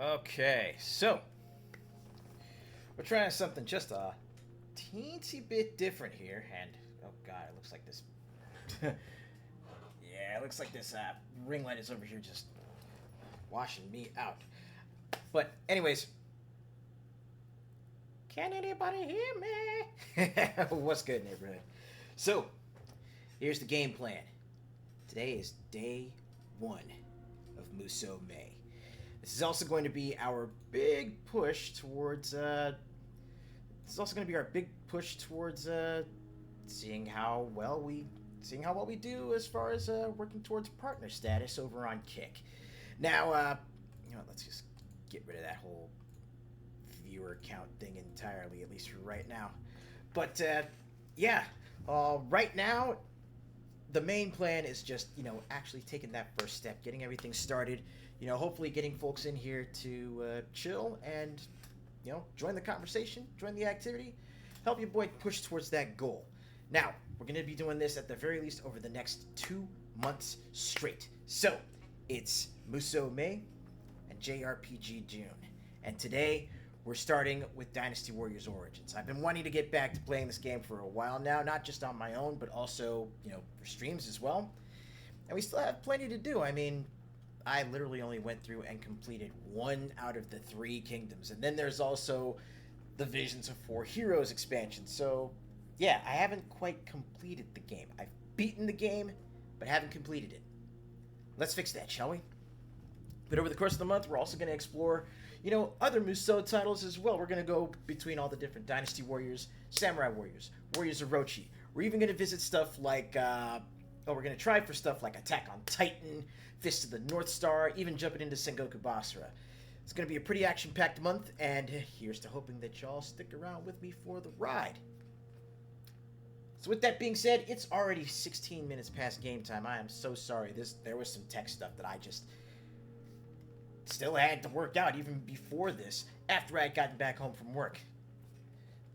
Okay, so we're trying something just a teensy bit different here, and oh god, it looks like this. Yeah, it looks like this ring light is over here just washing me out. But anyways, can anybody hear me? What's good, neighborhood? So here's the game plan. Today is day one of Musou May. This is also going to be our big push towards. This is also going to be our big push towards seeing how well we do as far as working towards partner status over on Kick. Now, you know what? Let's just get rid of that whole viewer count thing entirely, at least for right now. But yeah, right now the main plan is just actually taking that first step, getting everything started. Hopefully getting folks in here to chill and join the conversation, join the activity, help your boy push towards that goal. Now we're going to be doing this at the very least over the next 2 months straight. So it's Musou May and JRPG June, and today we're starting with Dynasty Warriors Origins. I've been wanting to get back to playing this game for a while now, not just on my own, but also, for streams as well. And we still have plenty to do. I mean, I literally only went through and completed 1 out of the 3 kingdoms. And then there's also the Visions of 4 Heroes expansion. So, yeah, I haven't quite completed the game. I've beaten the game, but haven't completed it. Let's fix that, shall we? But over the course of the month, we're also going to explore, other Musou titles as well. We're going to go between all the different Dynasty Warriors, Samurai Warriors, Warriors of Orochi. We're even going to visit stuff like, we're going to try for stuff like Attack on Titan, Fist of the North Star, even jumping into Sengoku Basara. It's going to be a pretty action-packed month, and here's to hoping that y'all stick around with me for the ride. So with that being said, it's already 16 minutes past game time. I am so sorry. There was some tech stuff that I just still had to work out even before this, after I had gotten back home from work.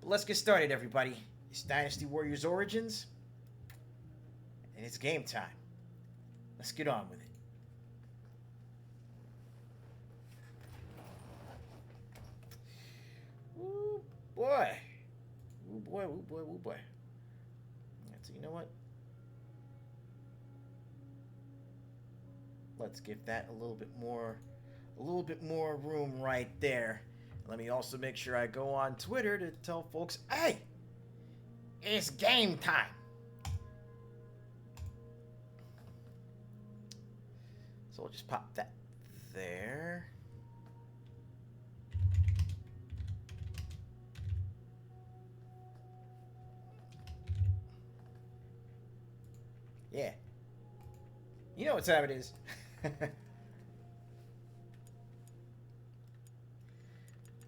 But let's get started, everybody. It's Dynasty Warriors Origins, and it's game time. Let's get on with it. Ooh, boy. Ooh, boy, ooh, boy, ooh, boy. So you know what? Let's give that a little bit more room right there. Let me also make sure I go on Twitter to tell folks, hey, it's game time. So we'll just pop that there. Yeah. You know what time it is.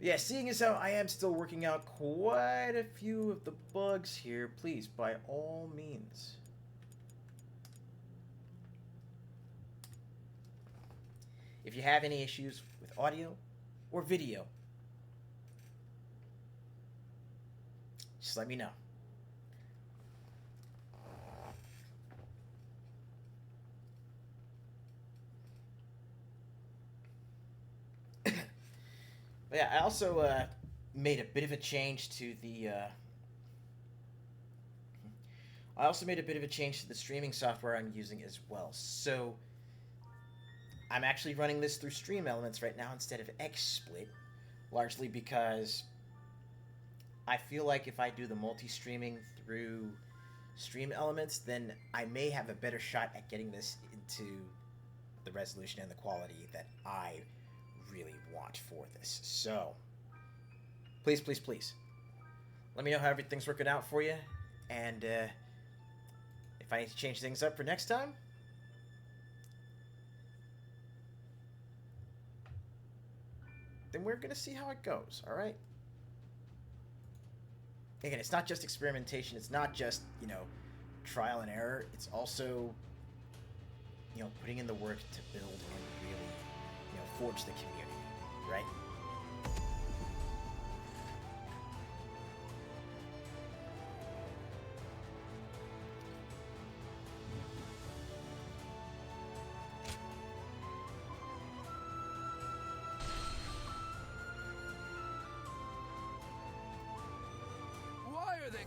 Yeah, seeing as how I am still working out quite a few of the bugs here, please, by all means, if you have any issues with audio or video, just let me know. But yeah, I also made a bit of a change to the. I also made a bit of a change to the streaming software I'm using as well. So I'm actually running this through Stream Elements right now instead of XSplit, largely because I feel like if I do the multi-streaming through Stream Elements, then I may have a better shot at getting this into the resolution and the quality that I really want for this. So please, please, please let me know how everything's working out for you, and if I need to change things up for next time, then we're gonna see how it goes. All right, again, it's not just experimentation, it's not just trial and error, it's also putting in the work to build and really forge the community, right?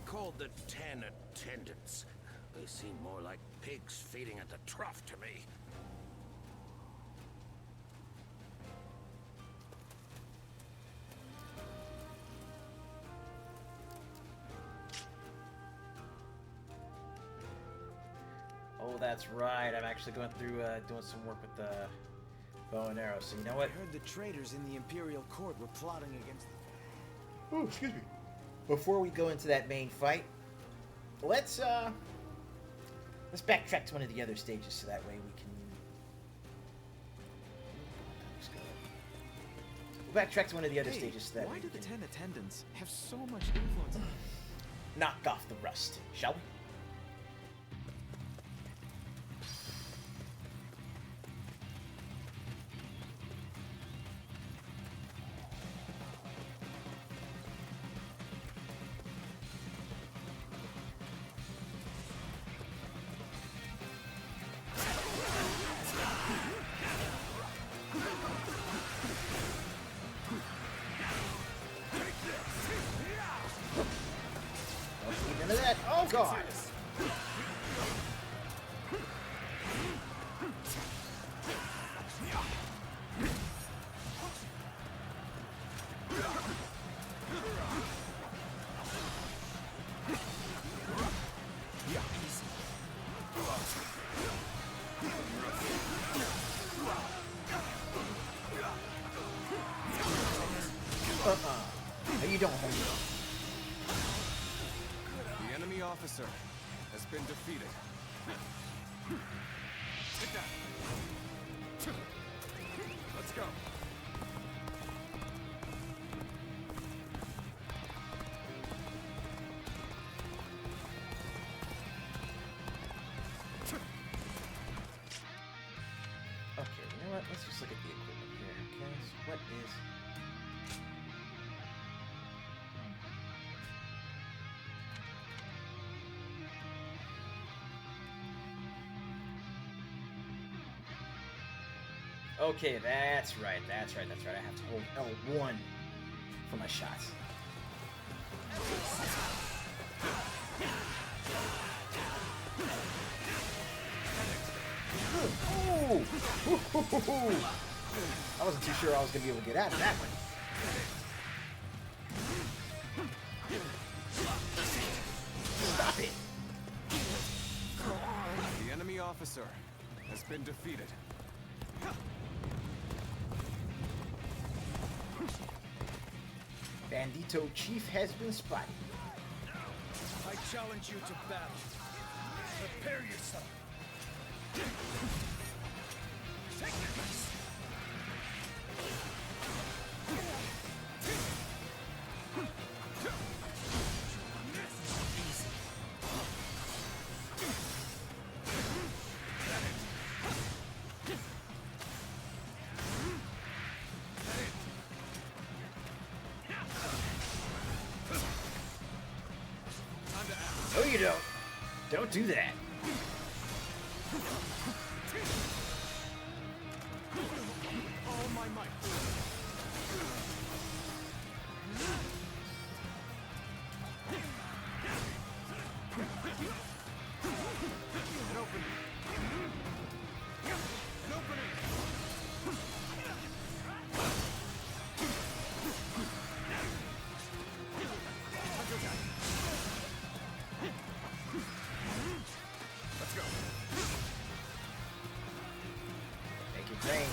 called the 10 attendants. They seem more like pigs feeding at the trough to me. Oh, that's right. I'm actually going through doing some work with the bow and arrow. So you know what? I heard the traitors in the Imperial Court were plotting against the... Oh, excuse me. Before we go into that main fight, let's backtrack to one of the other stages so that way we can. We'll backtrack to one of the other stages so that why way do we the can 10 attendants have so much influence? knock off the rust, shall we? None of that. Oh God! How you doing, homie? The enemy officer has been defeated. Get down. Let's go. Okay, you know what? Let's just look at the equipment here. Okay, so what is... Okay, that's right. I have to hold L1 for my shots. Ooh! I wasn't too sure I was going to be able to get out of that one. Stop it! The enemy officer has been defeated. Bandito Chief has been spotted. I challenge you to battle. Prepare yourself. Take this. No, you don't. Don't do that. All my might. An opening. An opening. Let's go. Make it rain.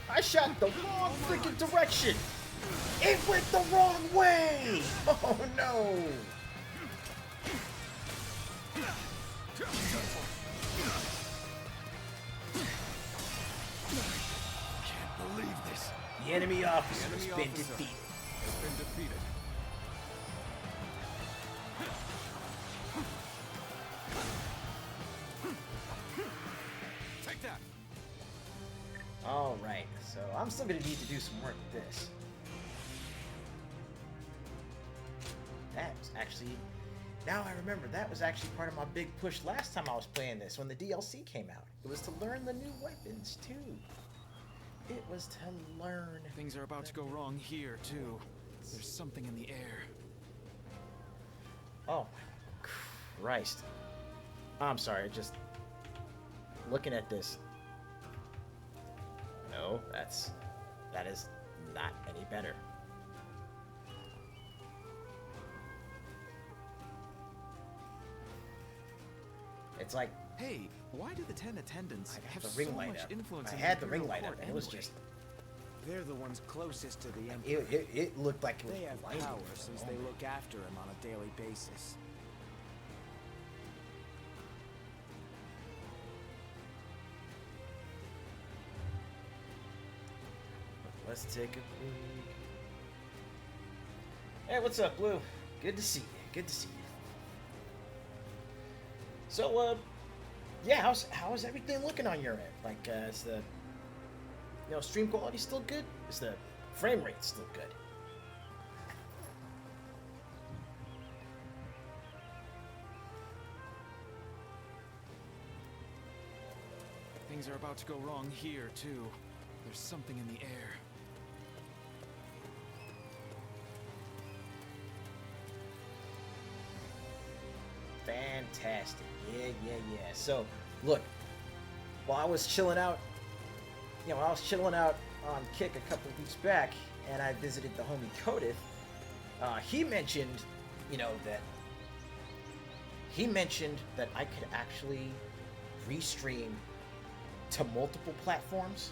I shot the wrong freaking direction. It went the wrong way. Oh no. Can't believe this. The enemy officer The has enemy been officer defeated. has been defeated. Take that. All right, so I'm still gonna need to do some work with this. That's actually Now I remember, that was actually part of my big push last time I was playing this, when the DLC came out. It was to learn the new weapons, too. It was to learn. Things are about to go wrong here, too. There's something in the air. Oh, Christ. I'm sorry, just looking at this. No, that is not any better. It's like Hey, why do the 10 attendants I have got so the ring light much up. influence I in had the the ring Imperial light up, Court and it was anyway? just They're the ones closest to the Emperor. it looked like it was They have blinding. power since they look after him on a daily basis. Let's take a peek. Hey, what's up, Blue? Good to see you. Good to see you. So, yeah, how's everything looking on your end? Like, is the stream quality still good? Is the frame rate still good? Things are about to go wrong here, too. There's something in the air. Fantastic. Yeah. So, look, while I was chilling out, on Kick a couple weeks back, and I visited the homie Kodith, he mentioned that I could actually restream to multiple platforms,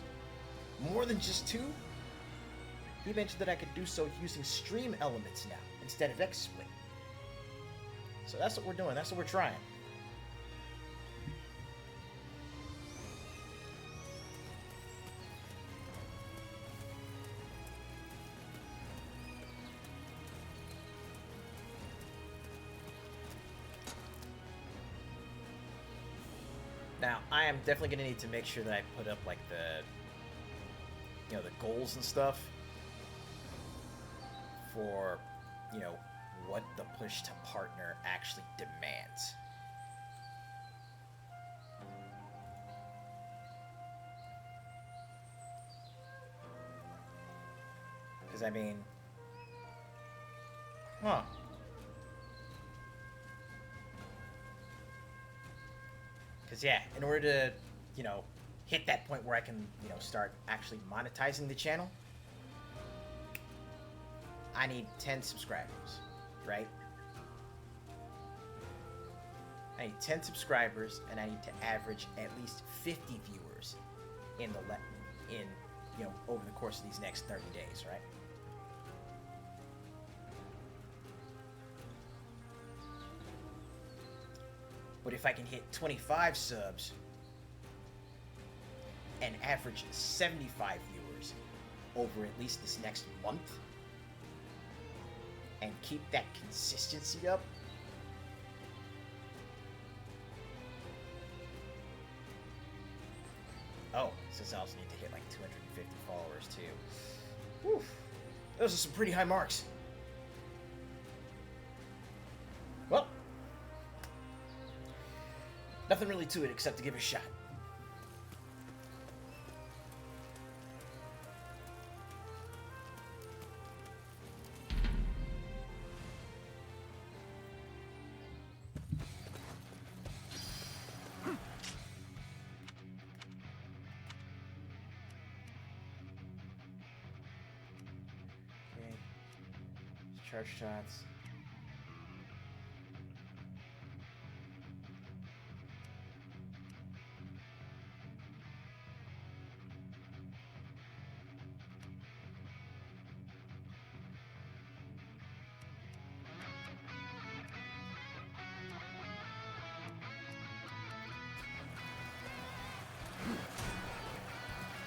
more than just two. He mentioned that I could do so using stream elements now instead of XSplit. So that's what we're doing. That's what we're trying. Now, I am definitely going to need to make sure that I put up, like, the goals and stuff for, what the push to partner actually demands. Because, I mean... Huh. Because, yeah, in order to, hit that point where I can, start actually monetizing the channel, I need 10 subscribers, right? I need 10 subscribers, and I need to average at least 50 viewers over the course of these next 30 days, right? But if I can hit 25 subs and average 75 viewers over at least this next month, and keep that consistency up, oh, since I also need to hit like 250 followers too. Whew. Those are some pretty high marks. Well, nothing really to it except to give it a shot. Okay. Charge shots.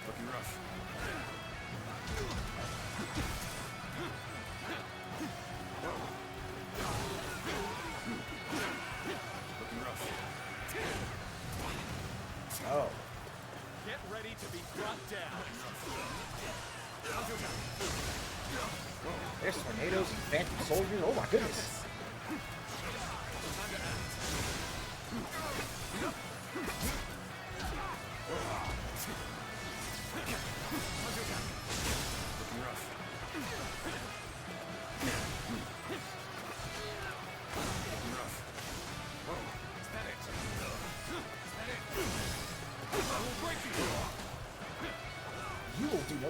Looking rough. Looking rough. Oh. Get ready to be brought down. There's tornadoes and phantom soldiers. Oh my goodness.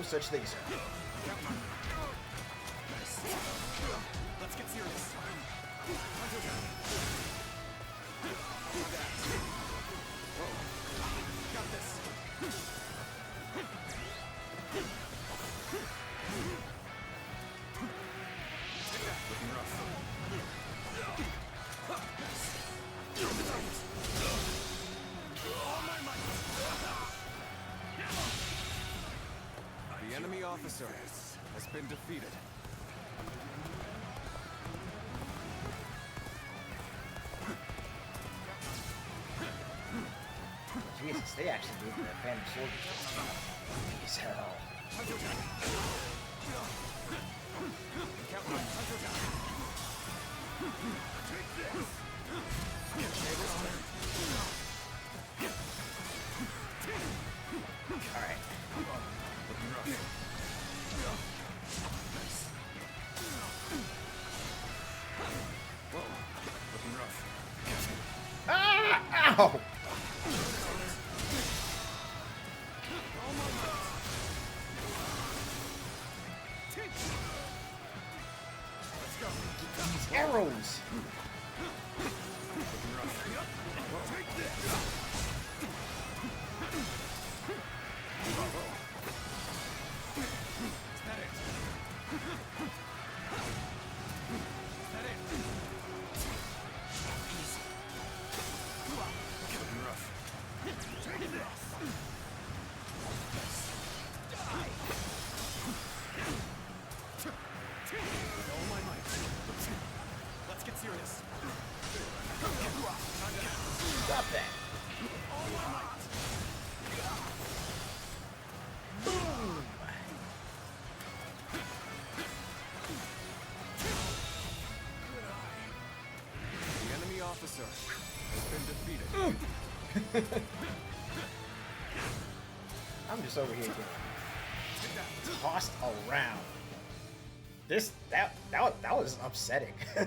such thing, sir. Let's get serious. Got this. Looking rough. The enemy officer has been defeated. Jesus, they actually gave me that phantom soldier. Jeez, hell. Alright. Looking rough. Whoa. Looking rough. Ah! Ow! These arrows! Looking rough. Take this. Is that it? Is that it? Looking rough. Take this. With all my might. Let's get serious. Stop that! Boom! The enemy officer has been defeated. I'm just over here getting tossed around. That was upsetting. Okay,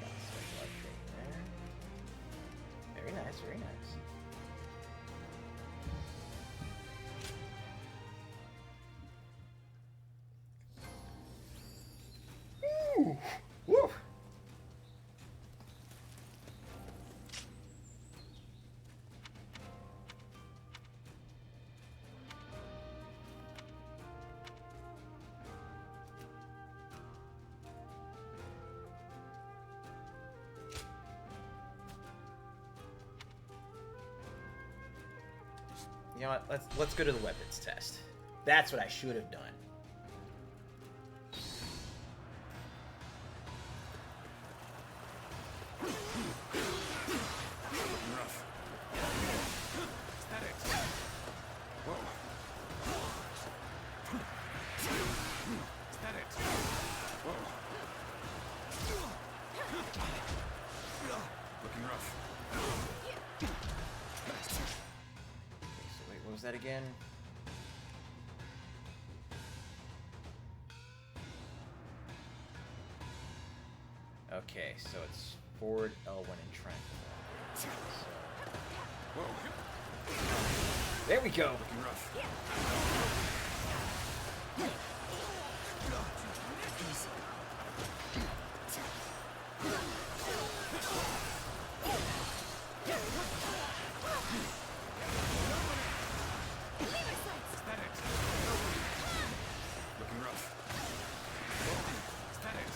got a special upgrade there. Very nice, very nice. Ooh, woo. You know what? Let's go to the weapons test. That's what I should have done. Looking rough. Is that it? Whoa. Is that it? Whoa. Looking rough. Okay, so wait, what was that again? Okay, so it's forward, L1, and triangle. So, Whoa. there we go. Looking rough. Is that it? Looking rough. Is that it?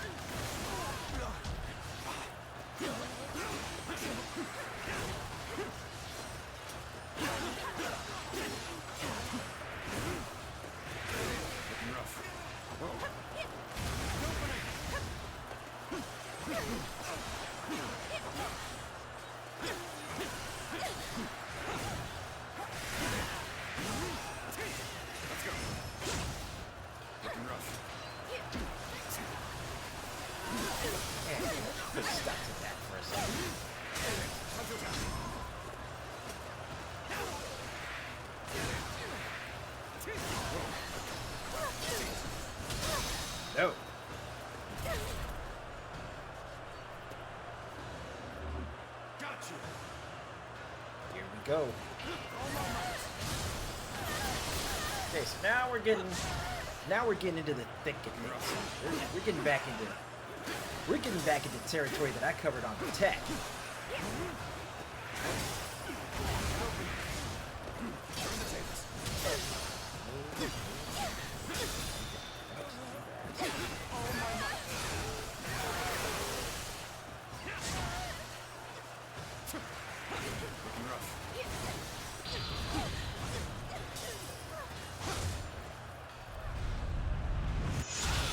go. Okay, so now we're getting into the thick of things. We're getting back into territory that I covered on the tech.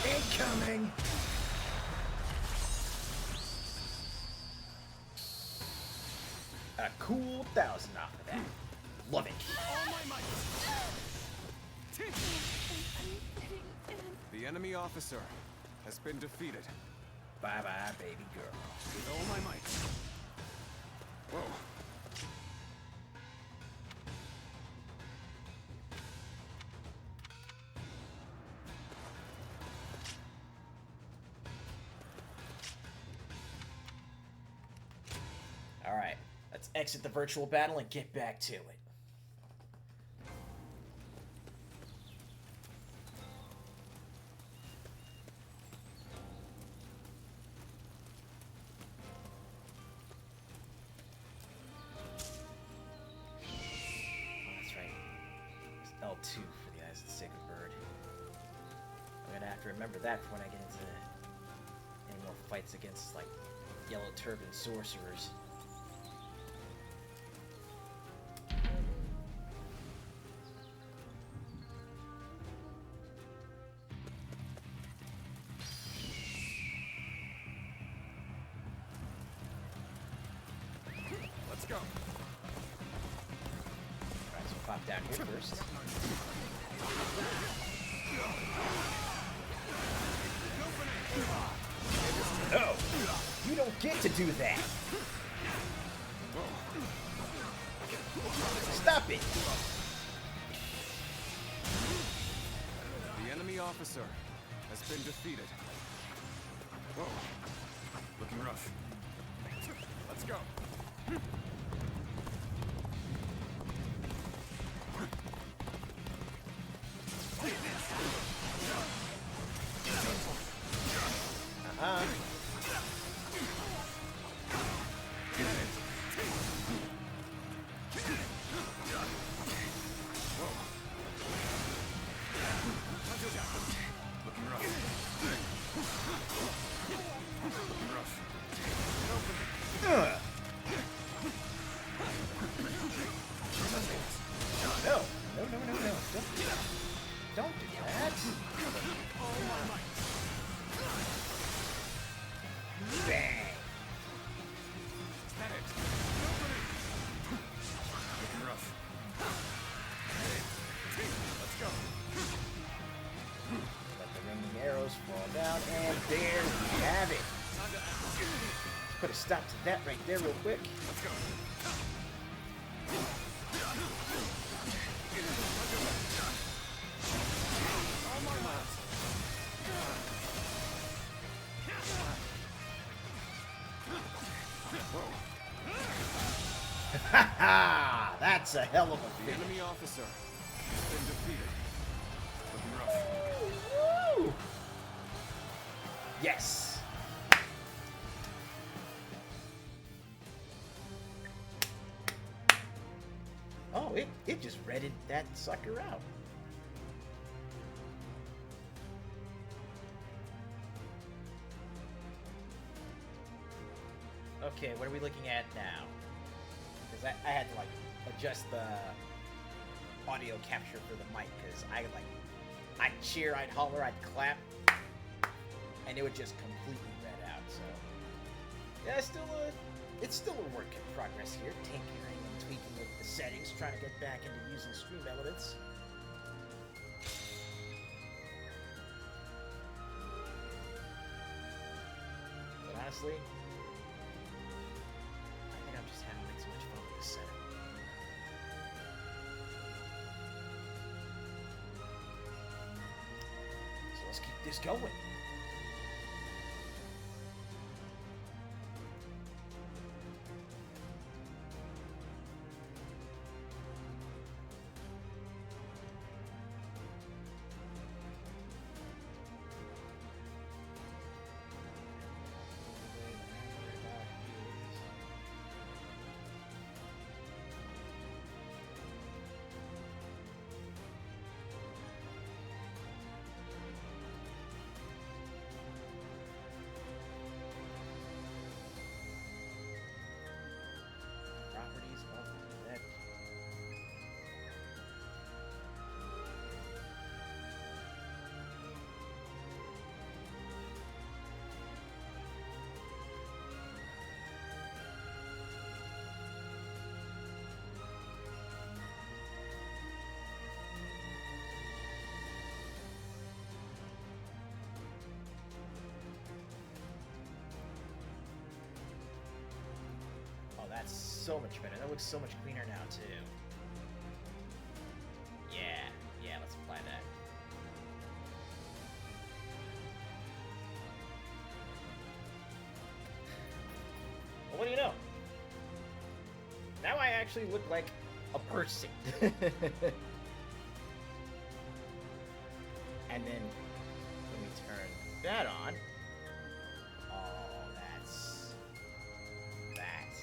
Incoming! A cool 1,000 off of that. Love it. The enemy officer has been defeated. Bye-bye, baby girl. With all my might. Whoa. Alright, let's exit the virtual battle and get back to it. That's right. It's L2 for the Eyes of the Sacred Bird. I'm gonna have to remember that for when I get into any more fights against, like, yellow turban sorcerers. Let's go. Alright, so pop down here first. No! You don't get to do that! Stop it! The enemy officer has been defeated. Whoa. Looking rough. Let's go. Uh-huh. Looking rough. Looking rough. Ugh. No. No, no, no, no. Don't do that. Bang. Looking rough. Let's go. Let the raining arrows fall down, and there we have it. Let's put a stop to that right there real quick. Let's go. Ha ha! That's a hell of a The finish. enemy officer has been defeated. Looking rough. Woo! Yes. Oh, it just redded that sucker out. Okay, what are we looking at now? Because I had to, like, adjust the audio capture for the mic, because I'd cheer, I'd holler, I'd clap, and it would just completely red out. So yeah, it's still a work in progress here, tinkering and tweaking with the settings, trying to get back into using stream elements. But honestly, I think I'm just having way too much fun with this setup. So let's keep this going. so much better. That looks so much cleaner now, too. Yeah, let's apply that. Well, what do you know? Now I actually look like a person. And then when we turn that on, oh, that's that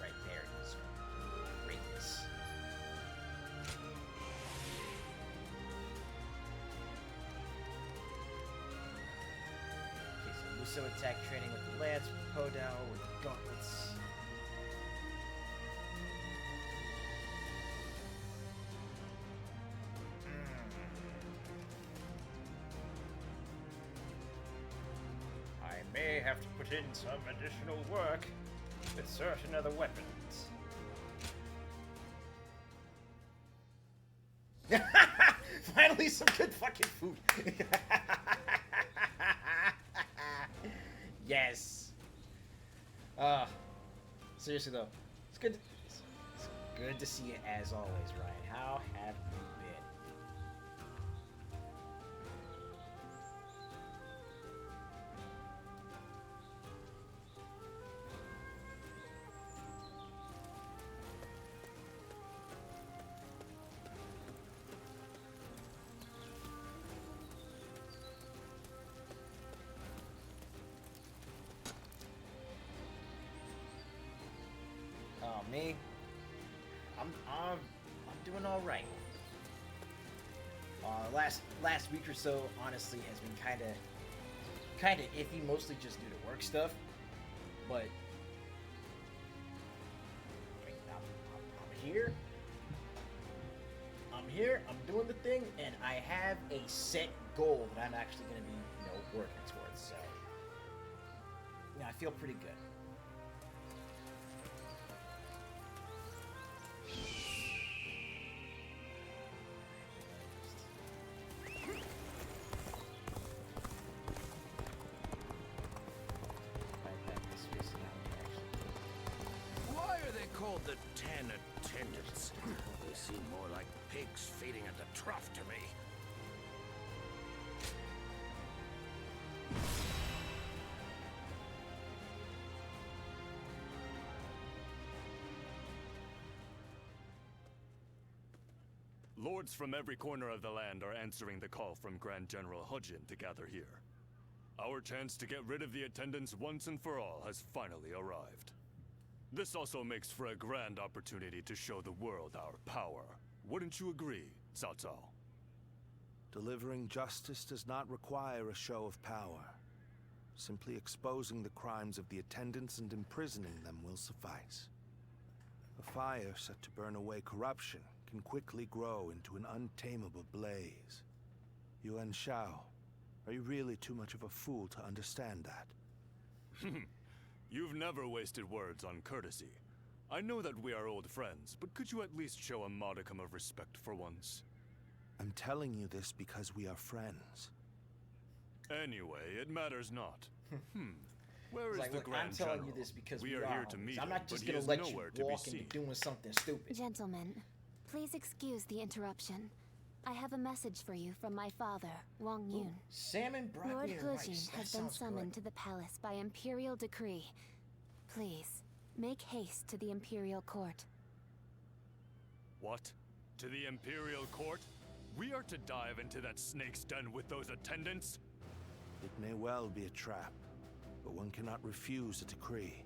right there is greatness. Okay, so Musou attack training with the lance, with Podao, with the gauntlets. I may have to put in some additional work with certain other weapons. Finally, some good fucking food. Yes. Seriously though, it's good. It's good to see you as always, Ryan. How have you been? Me, I'm doing all right. Last week or so, honestly, has been kind of iffy, mostly just due to work stuff. But I'm here. I'm here. I'm doing the thing, and I have a set goal that I'm actually going to be, working towards. So, I feel pretty good. Called the 10 attendants. They seem more like pigs feeding at the trough to me. Lords from every corner of the land are answering the call from Grand General Hujin to gather here. Our chance to get rid of the attendants once and for all has finally arrived. This also makes for a grand opportunity to show the world our power. Wouldn't you agree, Cao Cao? Delivering justice does not require a show of power. Simply exposing the crimes of the attendants and imprisoning them will suffice. A fire set to burn away corruption can quickly grow into an untamable blaze. Yuan Shao, are you really too much of a fool to understand that? You've never wasted words on courtesy. I know that we are old friends, but could you at least show a modicum of respect for once? I'm telling you this because we are friends. Anyway, it matters not. Where is Like, the look, Grand I'm telling General? you this because we we are are here to homies. meet I'm him, not just but he gonna is let you nowhere to be walk into seen. doing something stupid. Gentlemen, please excuse the interruption. I have a message for you from my father, Wang Yun. Salmon, Lord broccoli, and rice. Hujin That has been sounds summoned good. to the palace by imperial decree. Please, make haste to the imperial court. What? To the Imperial Court? We are to dive into that snake's den with those attendants? It may well be a trap, but one cannot refuse a decree.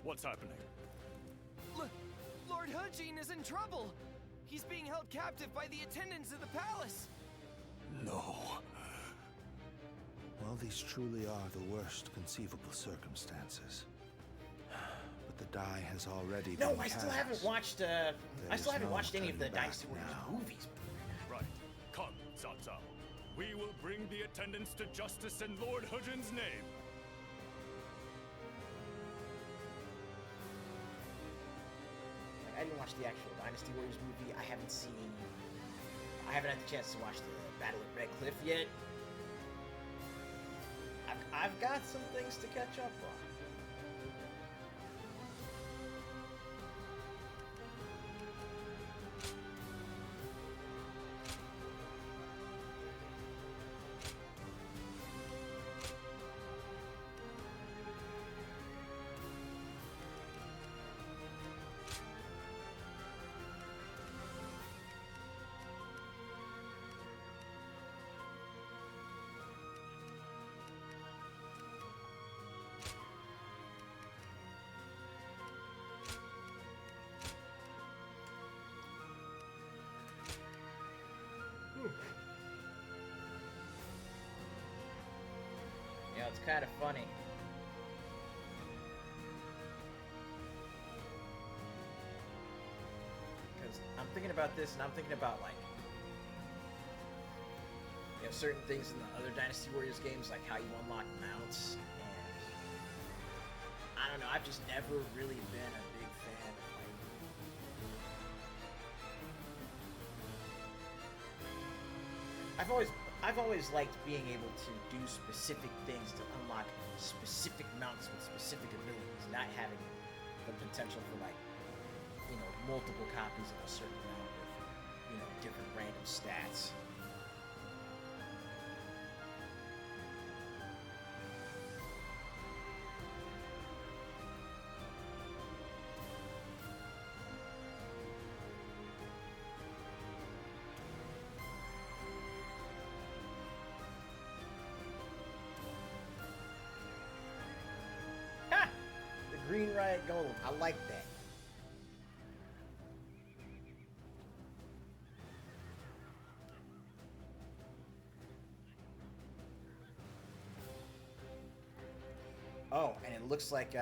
What's happening? Lord Hujin is in trouble! He's being held captive by the attendants of the palace! No. Well, these truly are the worst conceivable circumstances. But the die has already been No, I still haven't cast. watched. I still is haven't no watched any of the turning back Dynasty Warriors now. movies. Right. Come, Cao Cao. We will bring the attendants to justice in Lord Hujin's name. Like, I didn't watch the actual Dynasty Warriors movie. I haven't had the chance to watch the Battle at Red Cliff yet. I've got some things to catch up on. it's kind of funny. Because I'm thinking about this, and I'm thinking about, like, you know, certain things in the other Dynasty Warriors games, like how you unlock mounts, and I don't know, I've just never really been a big fan of, like, I've always liked being able to do specific things to unlock specific mounts with specific abilities, not having the potential for, like, you know, multiple copies of a certain mount with, you know, different random stats. Green Riot Gold. I like that. Oh, and it looks like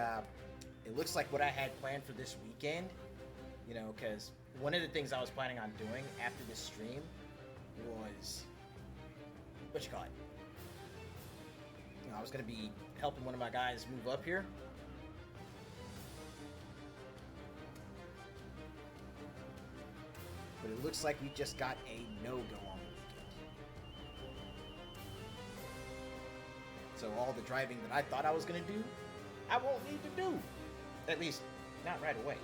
what I had planned for this weekend. You know, because one of the things I was planning on doing after this stream was what you call it. You know, I was gonna be helping one of my guys move up here. But it looks like we just got a no-go on the weekend. So all the driving that I thought I was going to do, I won't need to do. At least, not right away.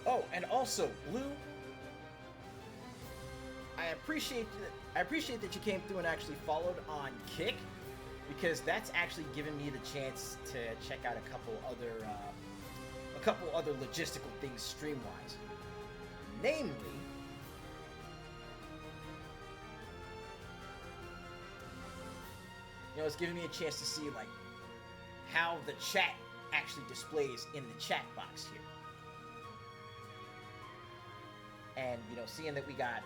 Oh, and also, Blue, I appreciate that you came through and actually followed on Kick, because that's actually given me the chance to check out a couple other logistical things stream-wise. Namely, you know, it's giving me a chance to see, like, how the chat actually displays in the chat box here. And, you know, seeing that we got,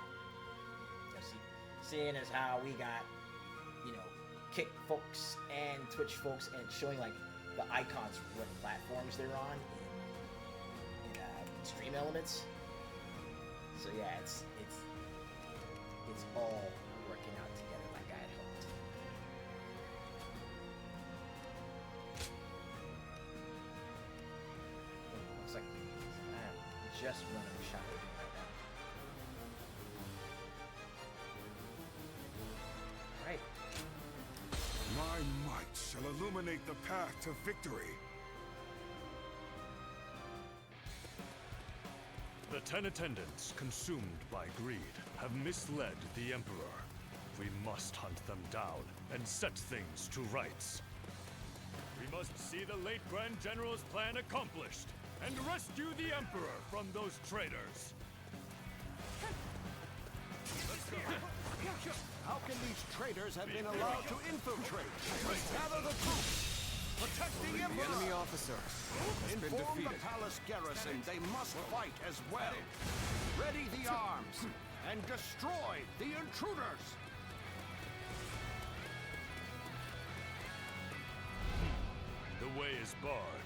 you know, seeing as how we got, you know, Kick folks and Twitch folks, and showing, like, the icons for what platforms they're on in Stream Elements. So yeah, it's all working out together like I had hoped. Looks like I'm just running a shot right now. Right. My might shall illuminate the path to victory. The 10 attendants, consumed by greed, have misled the Emperor. We must hunt them down and set things to rights. We must see the late Grand General's plan accomplished and rescue the Emperor from those traitors. Let's go. How can these traitors have been allowed to infiltrate? Gather the troops! Protect the The Emperor! enemy officer has been Inform the defeated. palace garrison they must fight as well. Ready the arms and destroy the intruders! The way is barred.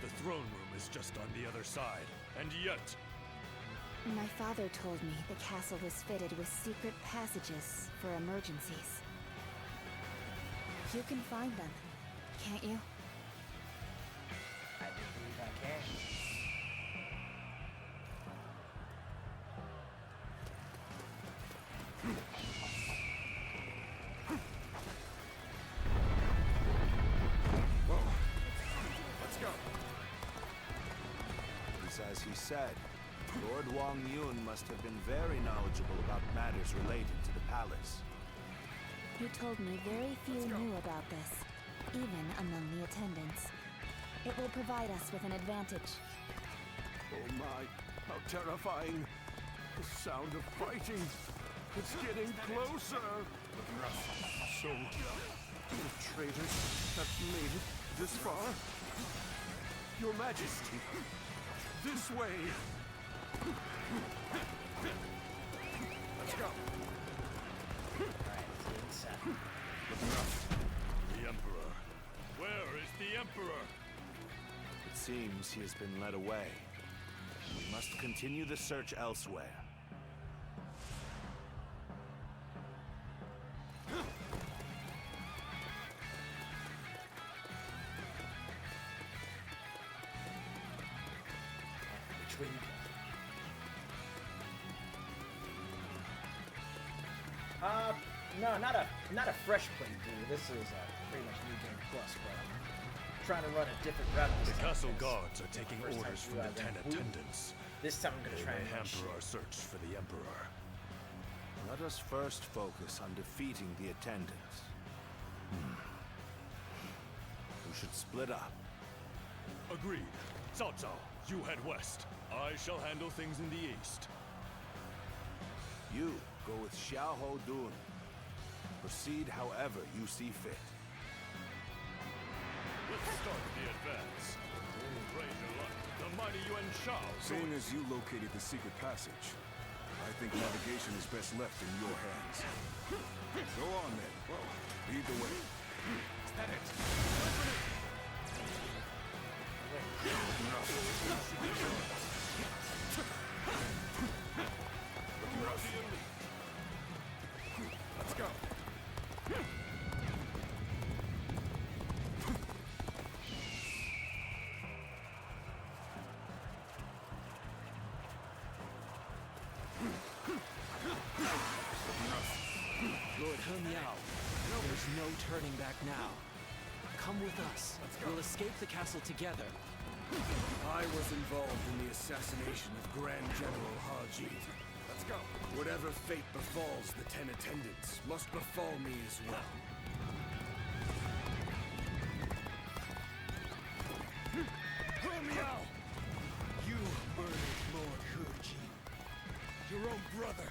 The throne room is just on the other side. And yet, My father told me the castle was fitted with secret passages for emergencies. You can find them, can't you? I do believe I can. Whoa. Let's go. It's as he said. Lord Wang Yun must have been very knowledgeable about matters related to the palace. He told me very few knew about this, even among the attendants. It will provide us with an advantage. Oh my, how terrifying. The sound of fighting. It's getting closer. So, the traitors have made it this far? Your Majesty, this way. Let's go. Alright, let's get inside. Looking rough. The Emperor. Where is the Emperor? It seems he has been led away. We must continue the search elsewhere. Which way you go? No, not a fresh playthrough. This is pretty much New Game Plus, but I'm trying to run a different route. The this time castle because guards are taking first time orders through, from I the ran 10 blue. attendants. This time I'm They gonna try may and run hamper shit. our search for the Emperor. Let us first focus on defeating the attendants. We should split up. Agreed. Cao Cao, you head west. I shall handle things in the east. You go with Xiahou Dun. Proceed however you see fit. Let's start the advance. Praise your luck. The mighty Yuan Shao. Seeing as you located the secret passage, I think navigation is best left in your hands. Go on then. Lead the way. Is that it? Looking rough. Let's go. Lord He Miao, there's no turning back now. Come with us. We'll escape the castle together. I was involved in the assassination of Grand General Haji. Let's go. Whatever fate befalls the 10 attendants must befall me as well. He Miao! You murdered Lord Haji. Your own brother.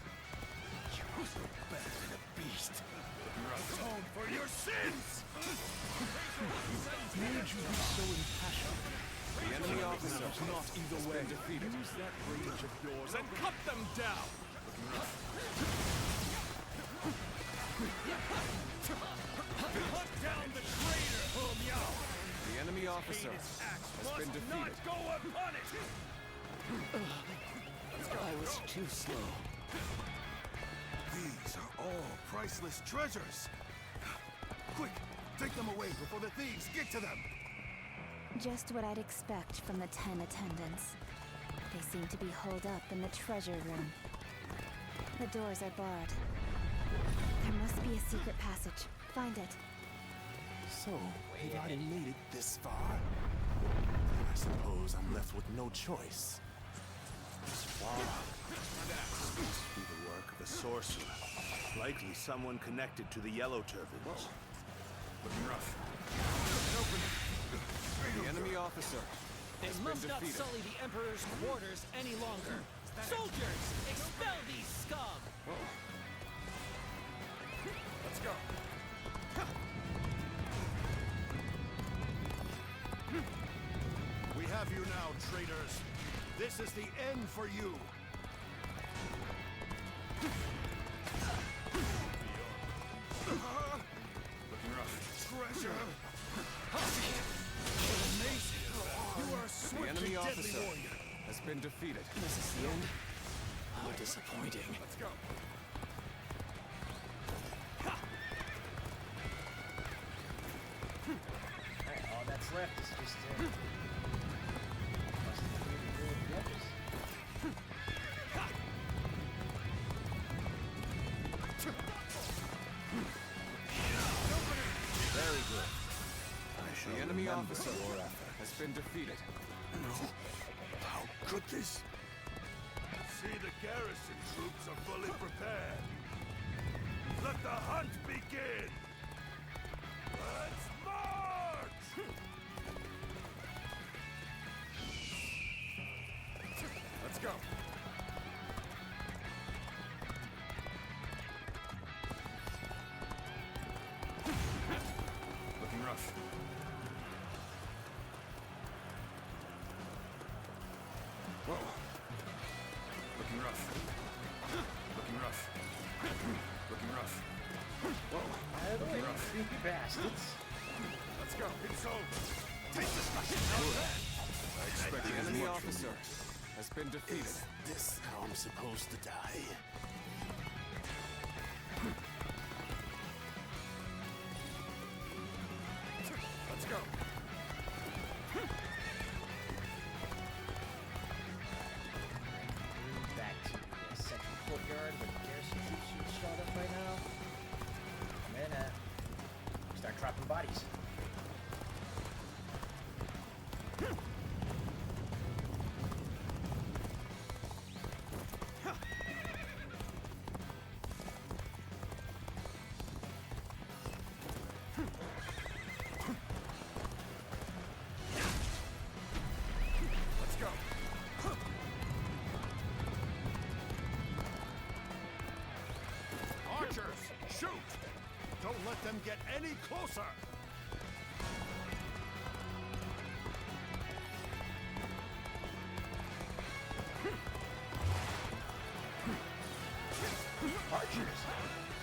You were so bad than a beast. Atone for your sins! Made you be so impassioned. The enemy officer It's not either way. defeated. Use that rage of yours and cut them down! Hunt down the traitor, He Miao! The enemy officer Heinous acts has must been defeated. not go unpunished! I was too slow. These are all priceless treasures. Quick, take them away before the thieves get to them. Just what I'd expect from the 10 attendants. They seem to be holed up in the treasure room. The doors are barred. There must be a secret passage. Find it. So, we've already made it this far? Then I suppose I'm left with no choice. This fog must be the work of a sorcerer. Likely someone connected to the Yellow Turbans. Looking rough. The enemy officer They has must been not defeated. sully the Emperor's quarters any longer. Soldiers, expel these scum! Let's go. We have you now, traitors. This is the end for you. Looking rough. Treasure. Amazing. You are a The swift enemy and deadly officer warrior. has been defeated. Is this the end? How disappointing. Let's go. Alright, all that's left is just must defeat and deal with the others. Very good. The enemy remember officer your effort. has been defeated. How could this? See, the garrison troops are fully prepared. Let the hunt begin! Let's march! Let's go. Looking rough. of the way, you creepy bastards. Let's go. So, I expected The as enemy much from officer you. has been defeated. Is this how I'm supposed to die? Let's go. Back to the central courtyard where the garrison troops should have showed up by now. And then, start dropping bodies. Let's go. Archers, shoot! Don't let them get any closer! Archers?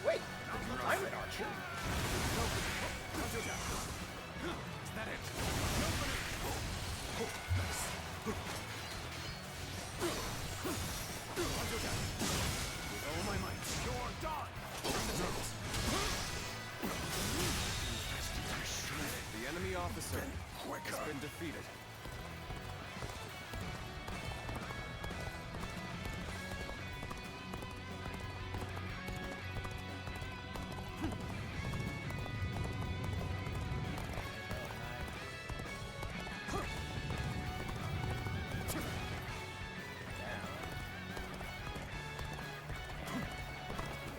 Wait, I'm an archer. Is that it? With all my might. You're done! The enemy officer Quicker! has been defeated.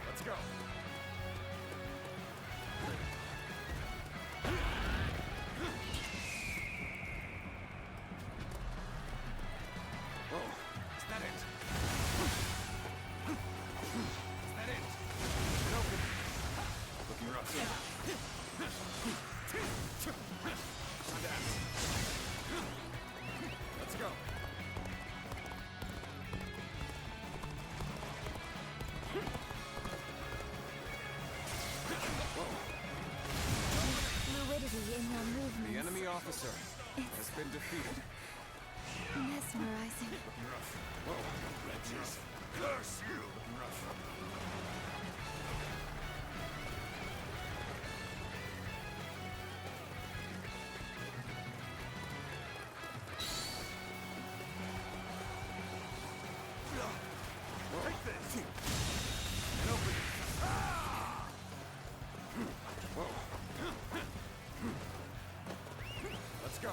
Let's go. Whoa, is that it? Is that it? Get open. Looking rough. Let's go. Fluidity in your movements. The enemy officer has been defeated. Mesmerizing. Wretches. Curse you! Take this! And open it. Ah! Let's go.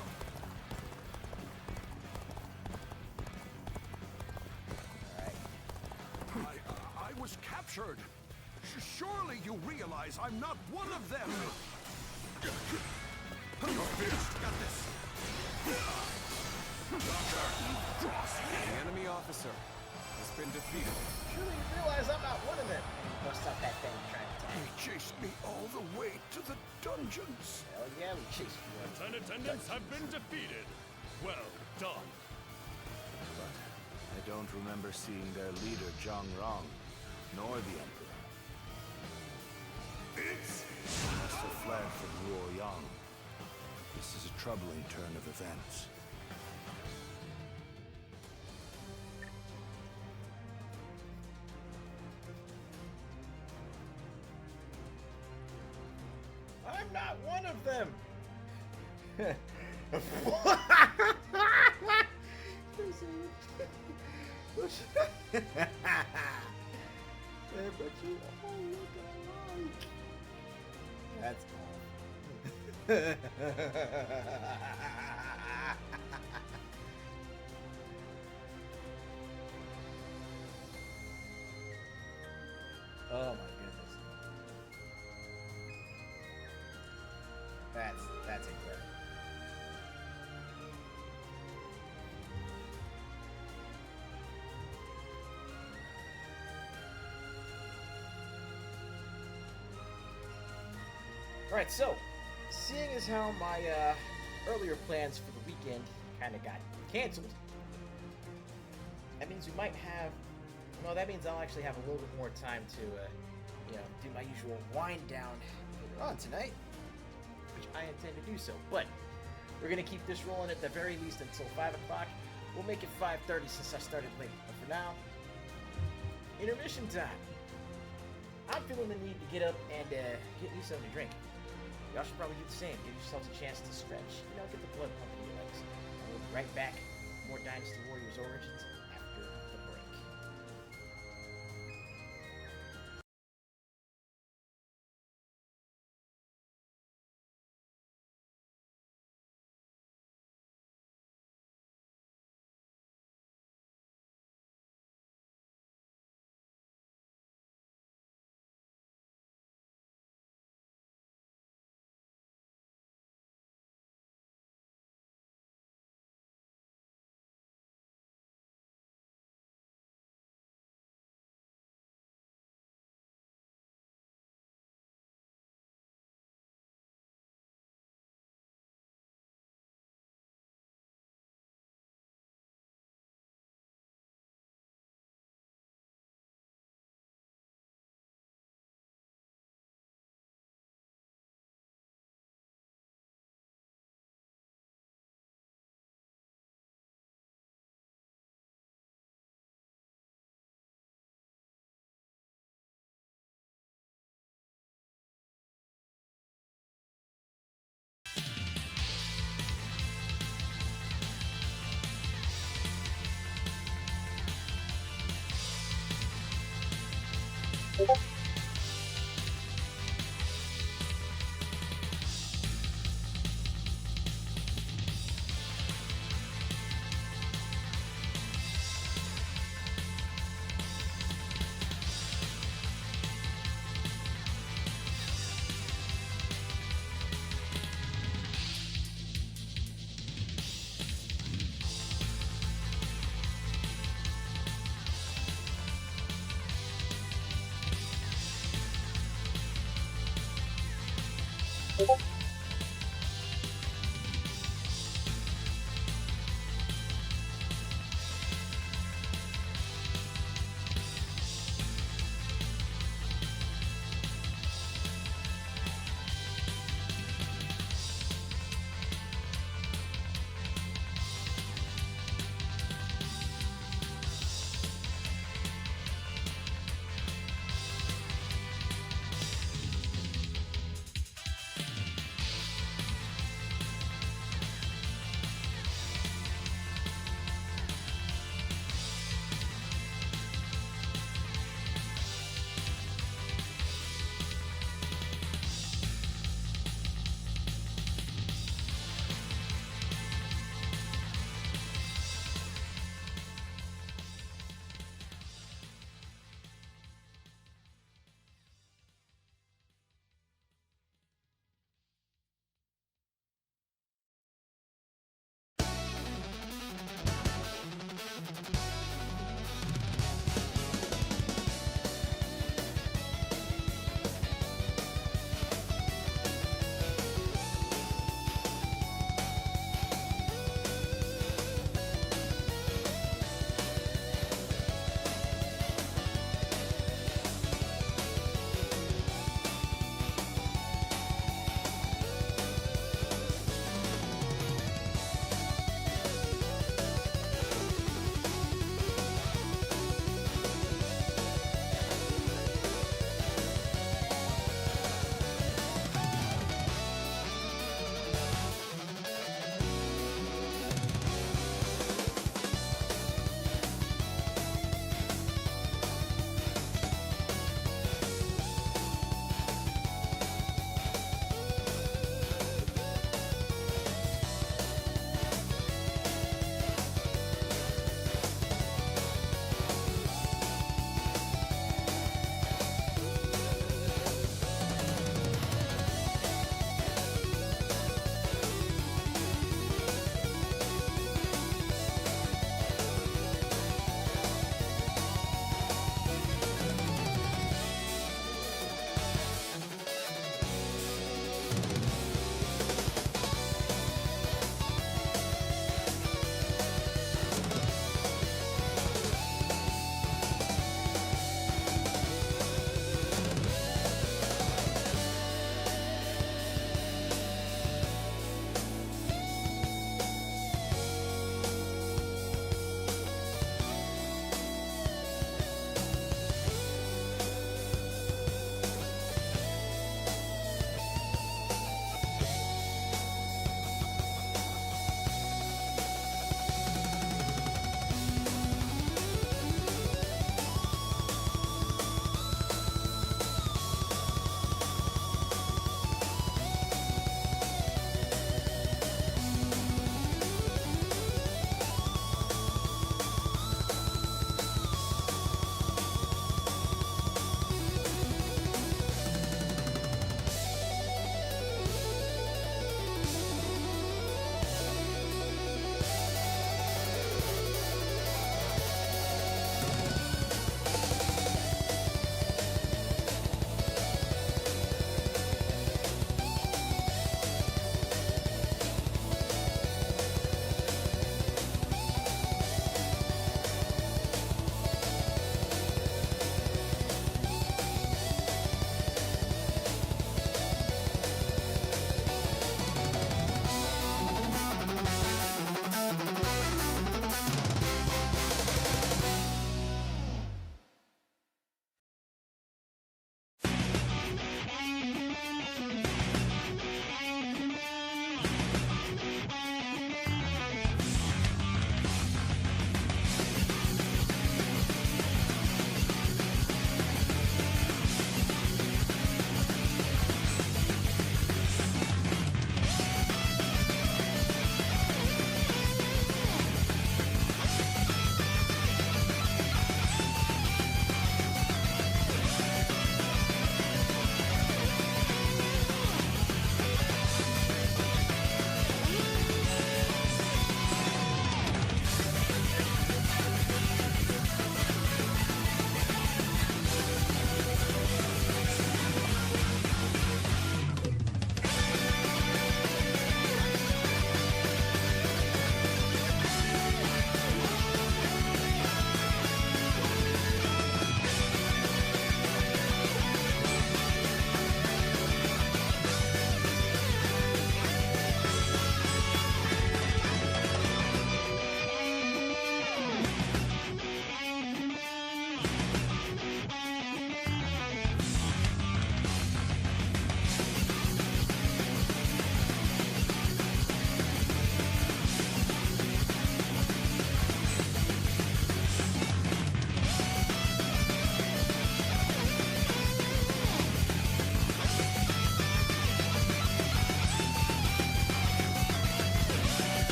I was captured. Surely you realize I'm not one of them. You're finished. Got this. The enemy officer has been defeated. Surely you realize I'm not one of them. Bust up that thing trying to He attack. chased me all the way to the dungeons. Hell yeah, we chased you. 10 attendants have been defeated. Well done. But I don't remember seeing their leader, Zhang Rong, nor the Emperor. They must have fled from Luoyang. This is a troubling turn of events. I'm not one of them. But you all look alike. That's oh my goodness. That's incredible. Alright, so, seeing as how my earlier plans for the weekend kind of got canceled, that means we might have, no, that means I'll actually have a little bit more time to, do my usual wind down later on tonight, which I intend to do so. But we're gonna keep this rolling at the very least until 5 o'clock. We'll make it 5:30 since I started late. But for now, intermission time. I'm feeling the need to get up and get me something to drink. Y'all should probably do the same. Give yourselves a chance to stretch. Get the blood pumping in your legs. We'll be right back. More Dynasty Warriors Origins after the break.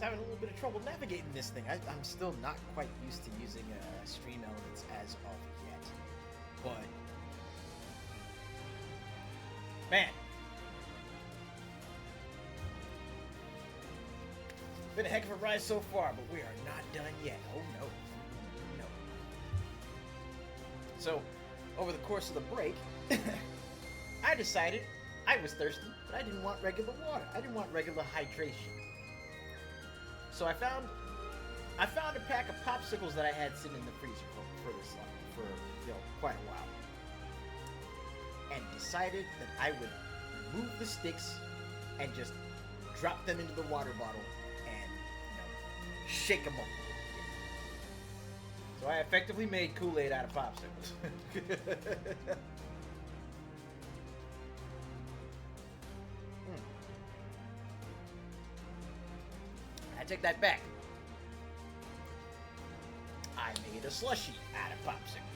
was having a little bit of trouble navigating this thing. I'm still not quite used to using stream elements as of yet. But, man. Been a heck of a ride so far, but we are not done yet. Oh no. No. So, over the course of the break, I decided I was thirsty, but I didn't want regular water. I didn't want regular hydration. So I found a pack of popsicles that I had sitting in the freezer for quite a while, and decided that I would remove the sticks and just drop them into the water bottle and shake them up. So I effectively made Kool-Aid out of popsicles. I take that back. I made a slushie out of popsicles.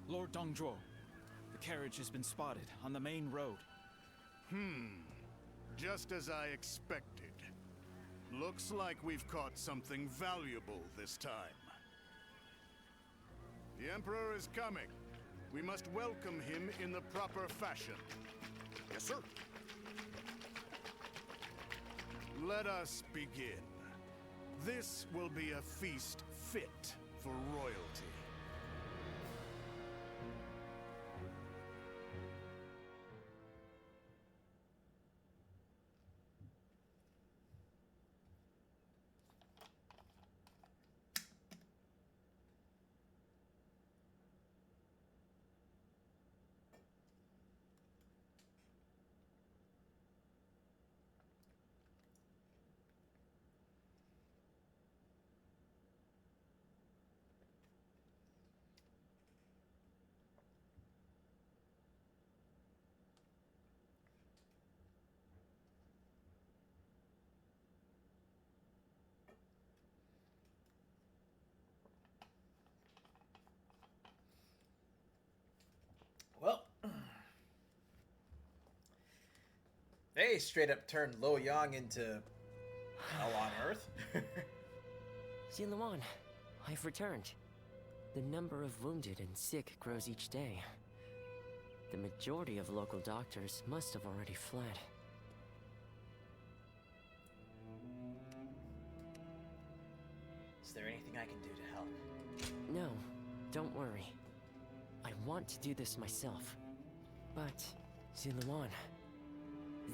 Lord Dongzhuo, the carriage has been spotted on the main road. Just as I expected. Looks like we've caught something valuable this time. The Emperor is coming. We must welcome him in the proper fashion. Yes, sir. Let us begin. This will be a feast fit for royalty. Well, they straight up turned Lo Yang into hell on Earth. Ziluan, I've returned. The number of wounded and sick grows each day. The majority of local doctors must have already fled. Is there anything I can do to help? No, don't worry. I want to do this myself. But, Ziluan,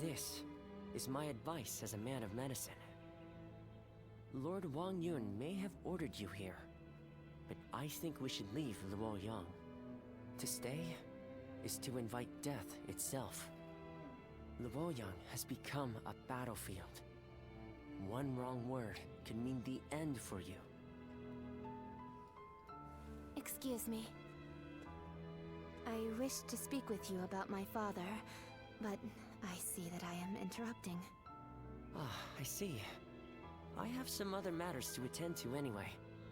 this is my advice as a man of medicine. Lord Wang Yun may have ordered you here, but I think we should leave Luoyang. To stay is to invite death itself. Luoyang has become a battlefield. One wrong word could mean the end for you. Excuse me. I wish to speak with you about my father, but I see that I am interrupting. Ah, I see. I have some other matters to attend to anyway.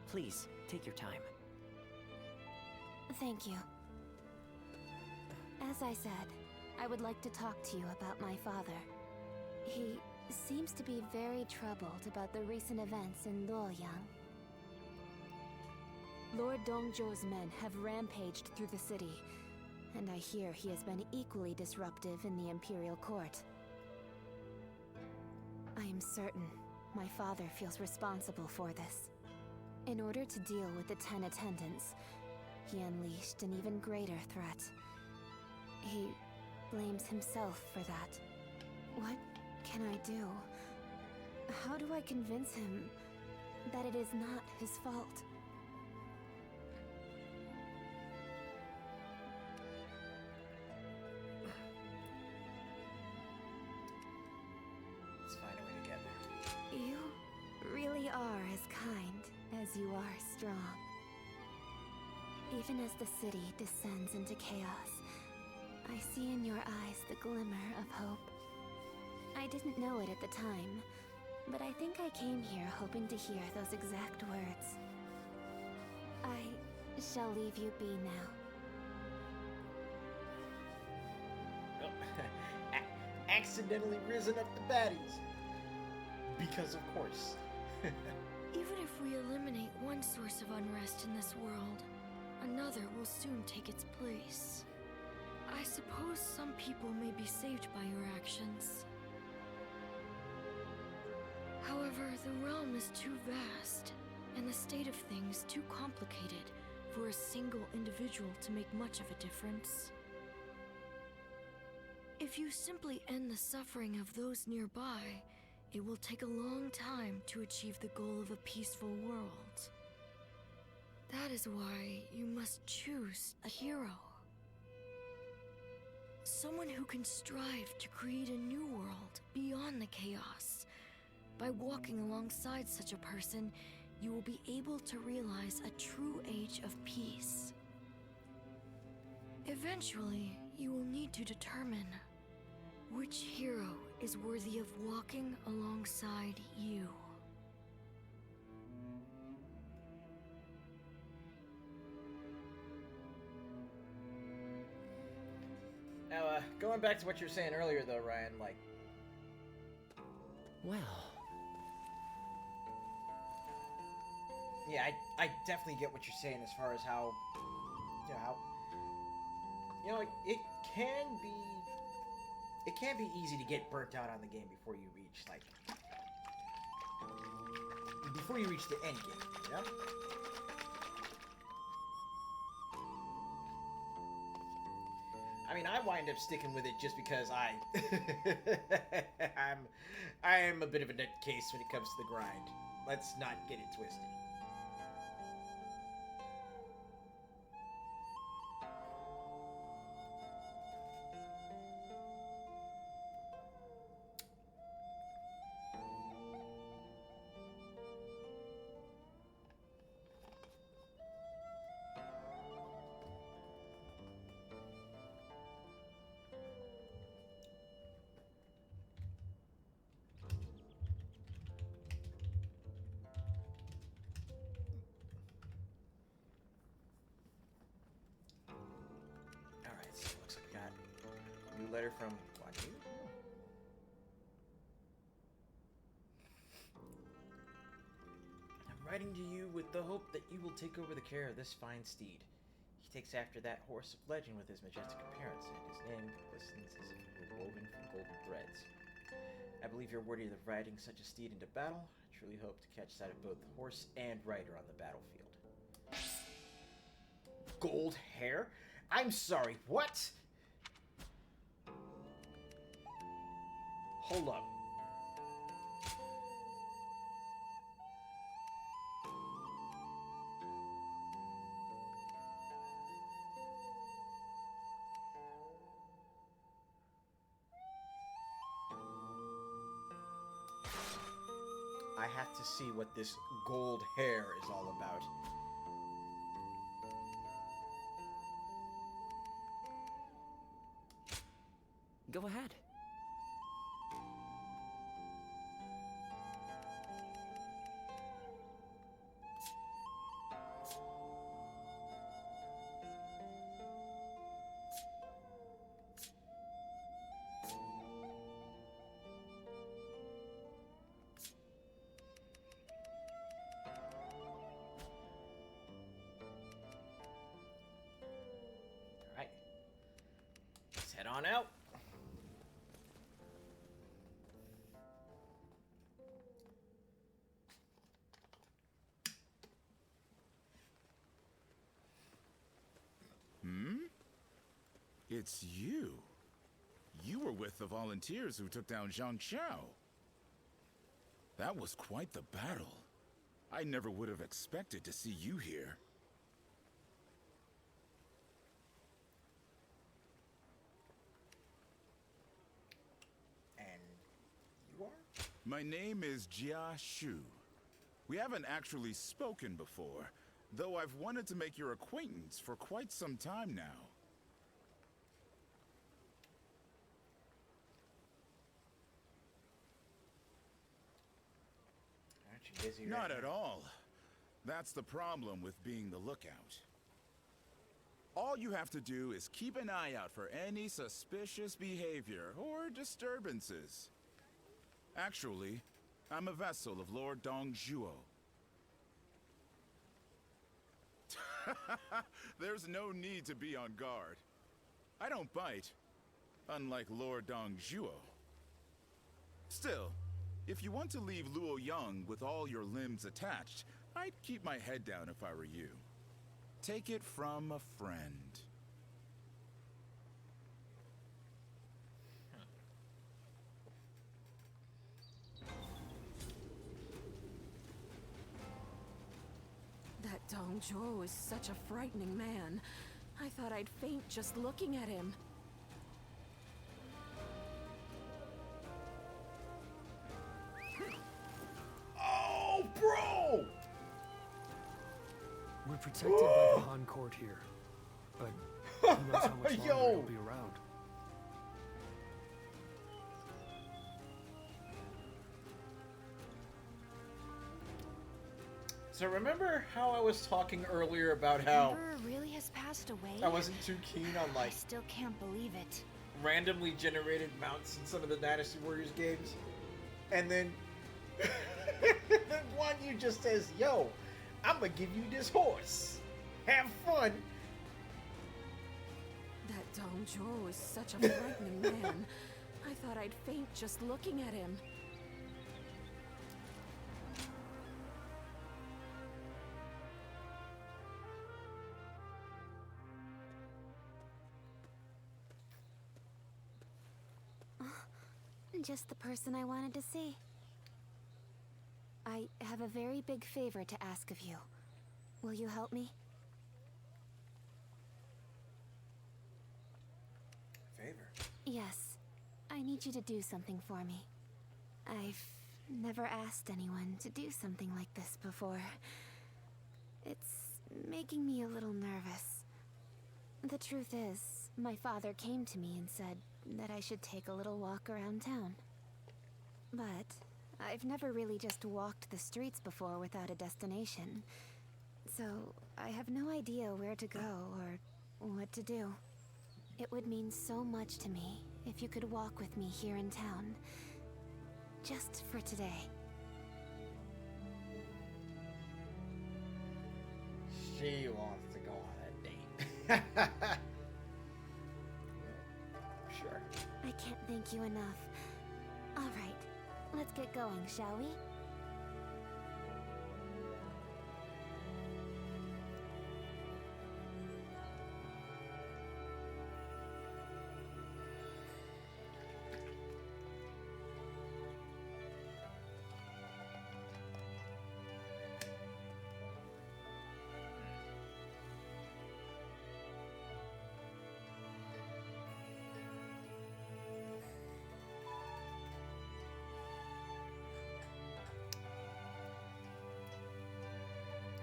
Please, take your time. Thank you. As I said, I would like to talk to you about my father. He seems to be very troubled about the recent events in Luoyang. Lord Dongzhuo's men have rampaged through the city, and I hear he has been equally disruptive in the Imperial Court. I am certain my father feels responsible for this. In order to deal with the 10 attendants, he unleashed an even greater threat. He blames himself for that. What can I do? How do I convince him that it is not his fault? as you are strong. Even as the city descends into chaos, I see in your eyes the glimmer of hope. I didn't know it at the time, but I think I came here hoping to hear those exact words. I shall leave you be now. Accidentally risen up the baddies. Because of course. Even if we eliminate one source of unrest in this world, another will soon take its place. I suppose some people may be saved by your actions. However, the realm is too vast, and the state of things too complicated for a single individual to make much of a difference. If you simply end the suffering of those nearby, it will take a long time to achieve the goal of a peaceful world. That is why you must choose a hero. Someone who can strive to create a new world beyond the chaos. By walking alongside such a person, you will be able to realize a true age of peace. Eventually, you will need to determine which hero is worthy of walking alongside you. Now, going back to what you were saying earlier, though, Ryan, like... Well... Yeah, I definitely get what you're saying as far as how... it can be easy to get burnt out on the game before you reach, like... Before you reach the end game, you know? I mean, I wind up sticking with it just because I am a bit of a nutcase when it comes to the grind. Let's not get it twisted. Letter from Guanyu. I'm writing to you with the hope that you will take over the care of this fine steed. He takes after that horse of legend with his majestic appearance, and his name glistens as if it were woven from golden threads. I believe you're worthy of riding such a steed into battle. I truly hope to catch sight of both horse and rider on the battlefield. Gold hair? I'm sorry, what? Hold up. I have to see what this gold hair is all about. Go ahead. Alright. Let's head on out. It's you. You were with the volunteers who took down Zhang Xiao. That was quite the battle. I never would have expected to see you here. And you are? My name is Jia Shu. We haven't actually spoken before, though I've wanted to make your acquaintance for quite some time now. Aren't you busy right Not now? at all. That's the problem with being the lookout. All you have to do is keep an eye out for any suspicious behavior or disturbances. Actually, I'm a vessel of Lord Dongzhuo. There's no need to be on guard. I don't bite, unlike Lord Dongzhuo. Still, if you want to leave Luoyang with all your limbs attached, I'd keep my head down if I were you. Take it from a friend. That Dongzhuo is such a frightening man. I thought I'd faint just looking at him. Oh, bro! We're protected by the Han court here, but who knows how much longer Yo. he'll be around. So remember how I was talking earlier about how Emperor really has passed away? I wasn't too keen on I like still can't believe it. randomly generated mounts in some of the Dynasty Warriors games? And then one you just says, yo, I'm gonna give you this horse. Have fun. That Dongzhuo is such a frightening man. I thought I'd faint just looking at him. Just the person I wanted to see. I have a very big favor to ask of you. Will you help me? Favor? Yes. I need you to do something for me. I've never asked anyone to do something like this before. It's making me a little nervous. The truth is, my father came to me and said that I should take a little walk around town. But I've never really just walked the streets before without a destination. So I have no idea where to go or what to do. It would mean so much to me if you could walk with me here in town. Just for today. She wants to go on a date. Sure. I can't thank you enough. All right, let's get going, shall we?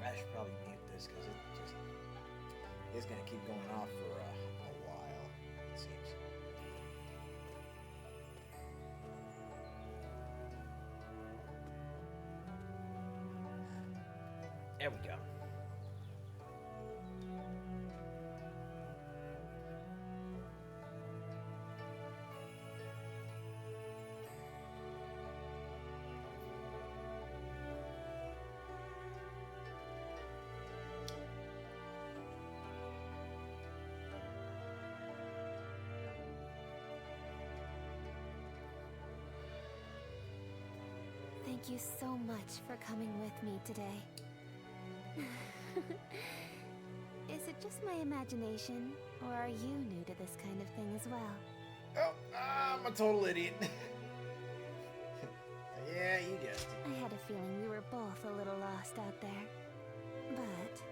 I should probably mute this because it just is going to keep going off for a while, it seems. There we go. Thank you so much for coming with me today. Is it just my imagination, or are you new to this kind of thing as well? Oh, I'm a total idiot. Yeah, you guessed it. I had a feeling we were both a little lost out there. But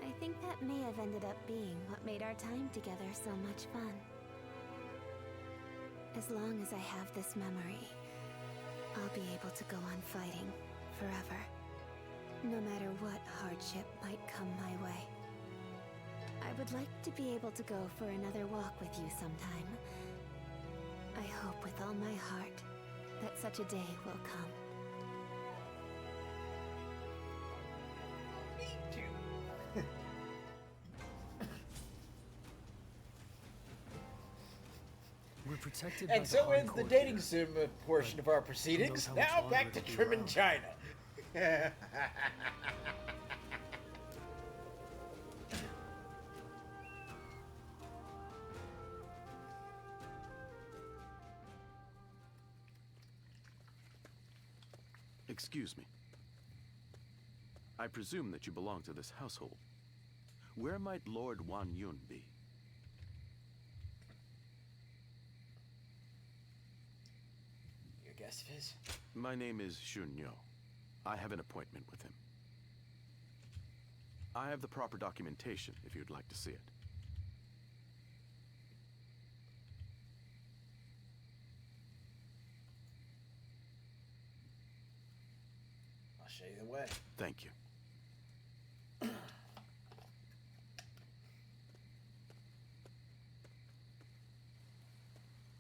I think that may have ended up being what made our time together so much fun. As long as I have this memory, I'll be able to go on fighting forever. no matter what hardship might come my way. I would like to be able to go for another walk with you sometime. I hope with all my heart that such a day will come. Me too. We're protected And by so the ends the Hardcore dating here. sim portion of our proceedings. Who knows how Now much back longer to it'll be trimming around. China. Excuse me. I presume that you belong to this household. Where might Lord Wan Yun be? Your guess is? My name is Shun Yo. I have an appointment with him. I have the proper documentation if you'd like to see it. I'll show you the way. Thank you.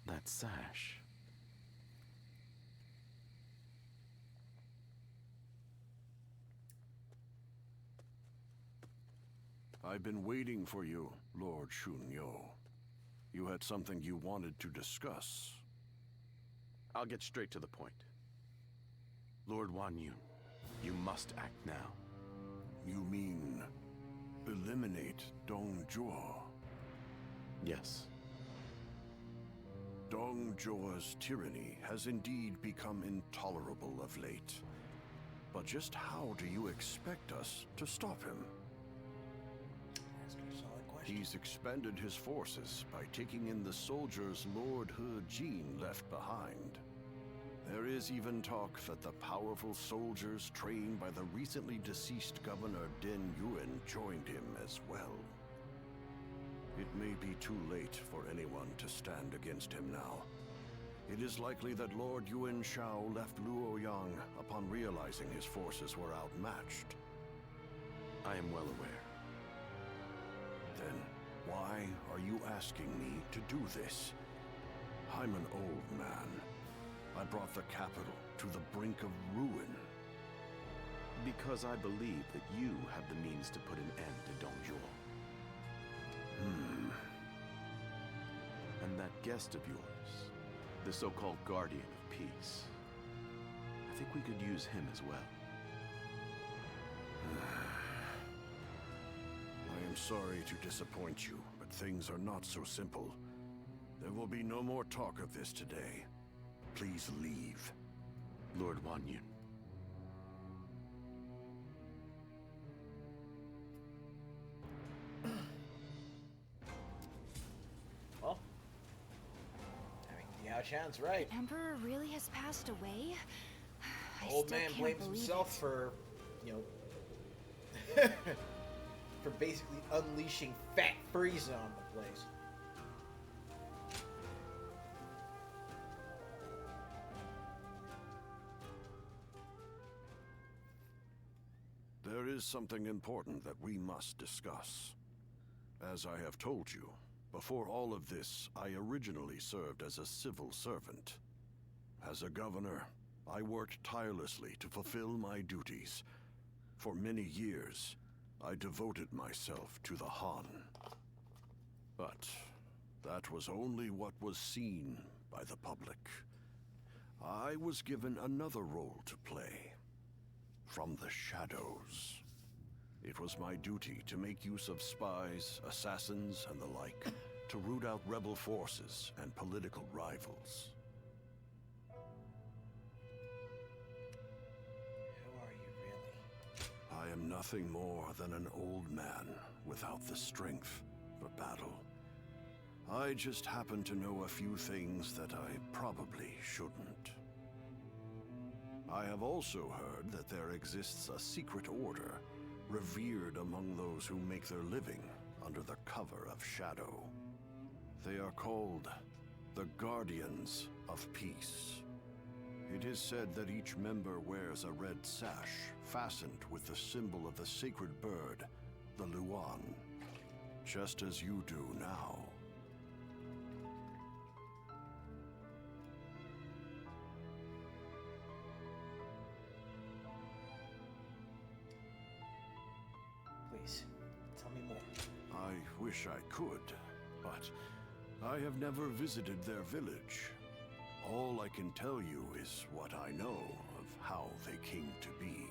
That sash. I've been waiting for you, Lord Shunyo. You had something you wanted to discuss. I'll get straight to the point. Lord Wan Yun, you must act now. You mean eliminate Dong Zhuo? Yes. Dong Zhuo's tyranny has indeed become intolerable of late. But just how do you expect us to stop him? Ask a solid question. He's expanded his forces by taking in the soldiers Lord He Jin left behind. There is even talk that the powerful soldiers trained by the recently deceased Governor Den Yuan joined him as well. It may be too late for anyone to stand against him now. It is likely that Lord Yuan Shao left Luoyang upon realizing his forces were outmatched. I am well aware. Then why are you asking me to do this? I'm an old man. I brought the capital to the brink of ruin. Because I believe that you have the means to put an end to Dong Zhuo. And that guest of yours, the so-called Guardian of Peace, I think we could use him as well. I am sorry to disappoint you, but things are not so simple. There will be no more talk of this today. Please leave. Lord Wan Yun. Well, I mean, Yao Chan's right. The Emperor really has passed away? I Old still man can't blames believe himself it. for, you know, for basically unleashing Fat Frieza on the place. There is something important that we must discuss. As I have told you, before all of this, I originally served as a civil servant. As a governor, I worked tirelessly to fulfill my duties. For many years, I devoted myself to the Han. But that was only what was seen by the public. I was given another role to play. From the shadows. It was my duty to make use of spies, assassins, and the like, to root out rebel forces and political rivals. Who are you really? I am nothing more than an old man without the strength for battle. I just happen to know a few things that I probably shouldn't. I have also heard that there exists a secret order, revered among those who make their living under the cover of shadow. They are called the Guardians of Peace. It is said that each member wears a red sash, fastened with the symbol of the sacred bird, the Luan, just as you do now. Please, tell me more. I wish I could, but I have never visited their village. All I can tell you is what I know of how they came to be.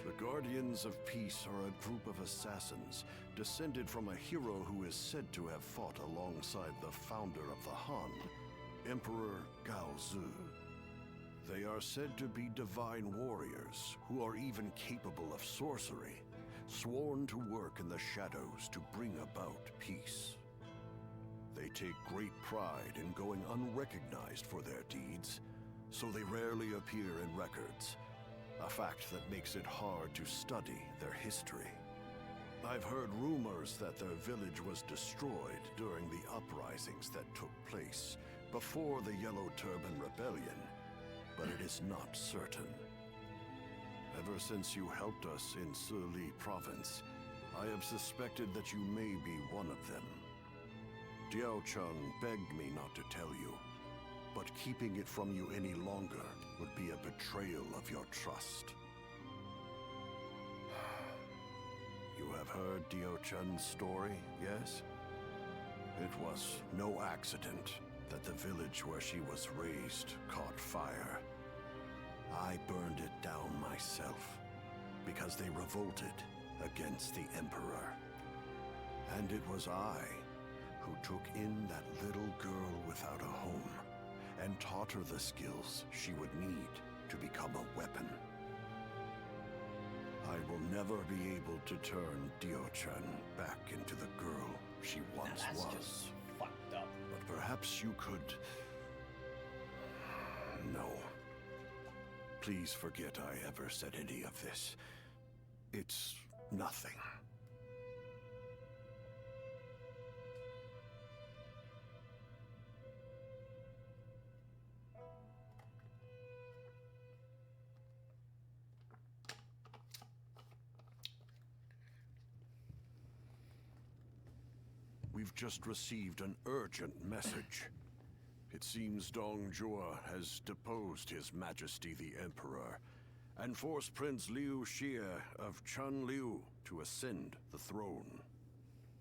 The Guardians of Peace are a group of assassins, descended from a hero who is said to have fought alongside the founder of the Han, Emperor Gaozu. They are said to be divine warriors, who are even capable of sorcery, sworn to work in the shadows to bring about peace. They take great pride in going unrecognized for their deeds, so they rarely appear in records, a fact that makes it hard to study their history. I've heard rumors that their village was destroyed during the uprisings that took place before the Yellow Turban Rebellion, but it is not certain. Ever since you helped us in Suli Province, I have suspected that you may be one of them. Diao Chun begged me not to tell you, but keeping it from you any longer would be a betrayal of your trust. You have heard Diao Chun's story, yes? It was no accident that the village where she was raised caught fire. I burned it down myself, because they revolted against the Emperor. And it was I who took in that little girl without a home, and taught her the skills she would need to become a weapon. I will never be able to turn Dio-chan back into the girl she once was. Just fucked up. But perhaps you could... No. Please forget I ever said any of this. It's nothing. We've just received an urgent message. It seems Dong Zhuo has deposed His Majesty the Emperor and forced Prince Liu Xie of Chunliu to ascend the throne.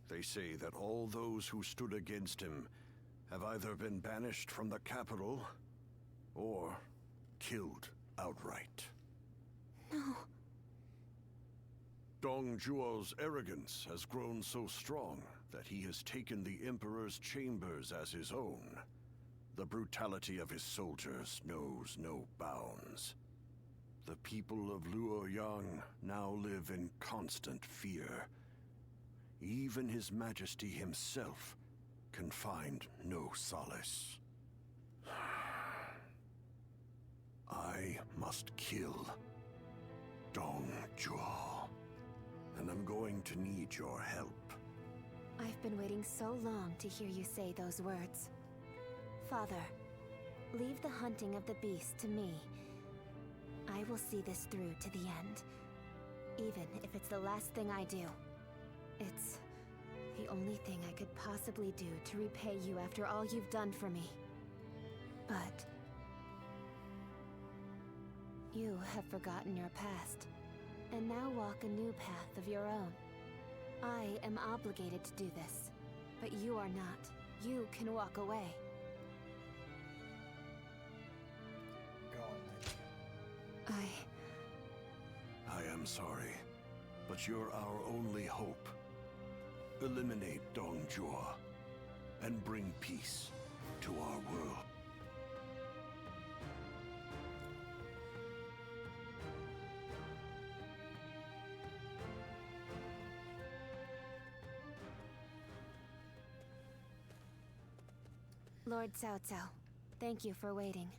They say that all those who stood against him have either been banished from the capital or killed outright. No. Dong Zhuo's arrogance has grown so strong that he has taken the Emperor's chambers as his own. The brutality of his soldiers knows no bounds. The people of Luoyang now live in constant fear. Even His Majesty himself can find no solace. I must kill Dong Zhuo, and I'm going to need your help. I've been waiting so long to hear you say those words. Father, leave the hunting of the beast to me. I will see this through to the end, even if it's the last thing I do. It's the only thing I could possibly do to repay you after all you've done for me. But you have forgotten your past, and now walk a new path of your own. I am obligated to do this, but you are not. You can walk away. I am sorry, but you're our only hope. Eliminate Dong Zhuo and bring peace to our world. Lord Cao Cao, thank you for waiting.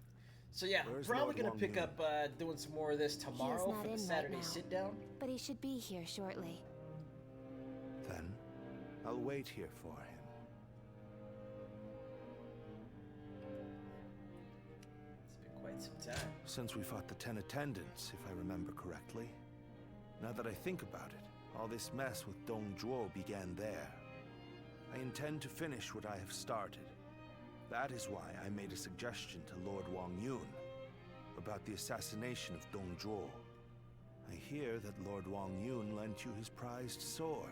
So yeah, Where's probably Lord gonna Wang pick Yu? up doing some more of this tomorrow not for the in right Saturday now. sit down. But he should be here shortly. Then, I'll wait here for him. It's been quite Quite some time. Since we fought the 10 attendants, if I remember correctly. Now that I think about it, all this mess with Dong Zhuo began there. I intend to finish what I have started. That is why I made a suggestion to Lord Wang Yun about the assassination of Dong Zhuo. I hear that Lord Wang Yun lent you his prized sword.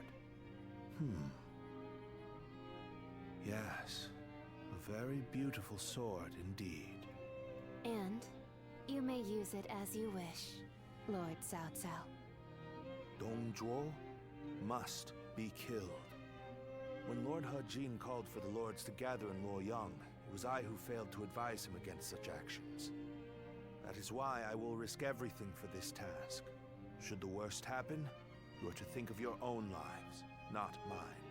Yes, a very beautiful sword indeed. And you may use it as you wish, Lord Cao Cao. Dong Zhuo must be killed. When Lord He Jin called for the lords to gather in Luoyang, it was I who failed to advise him against such actions. That is why I will risk everything for this task. Should the worst happen, you are to think of your own lives, not mine.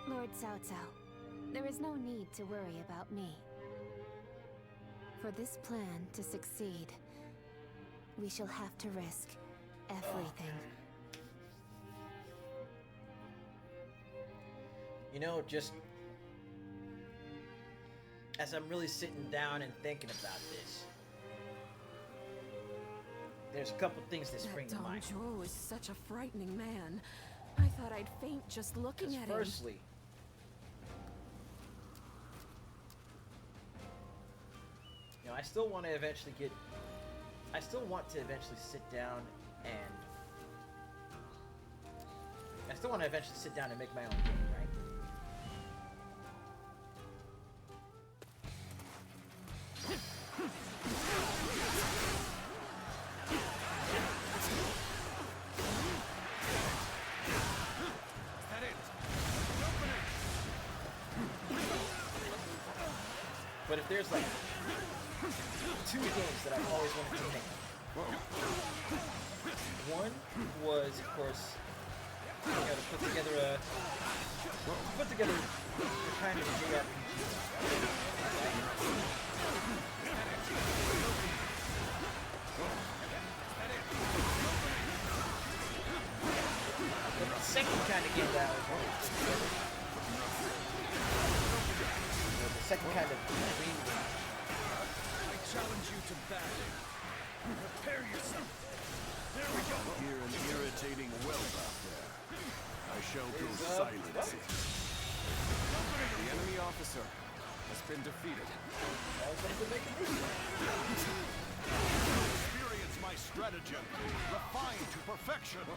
Lord Cao Cao, there is no need to worry about me. For this plan to succeed, we shall have to risk everything. You know, just as I'm really sitting down and thinking about this, there's a couple things that spring to mind. Dong Zhuo is such a frightening man. I thought I'd faint just looking at him. Firstly, you know, I still want to eventually sit down and make my own game, right? But if there's like 2 games that I've always wanted to make, one was, of course, you know, to put together a kind of JRPG. But the second kind of game that I was wanting to put together, the second kind of dream game. I challenge you to battle. Prepare yourself. There we go. Hear an irritating whelp out there. I shall go silence it. The enemy officer has been defeated. Experience my stratagem, refined to perfection. Is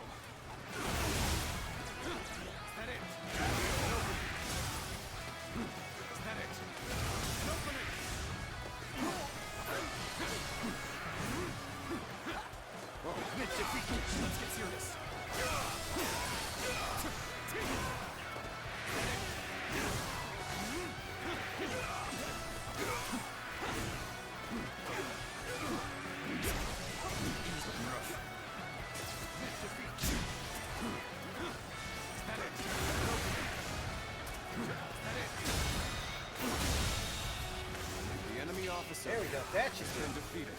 that it? Is that it? Open it! Let's get serious. The enemy officer There we go. That should has be been defeated.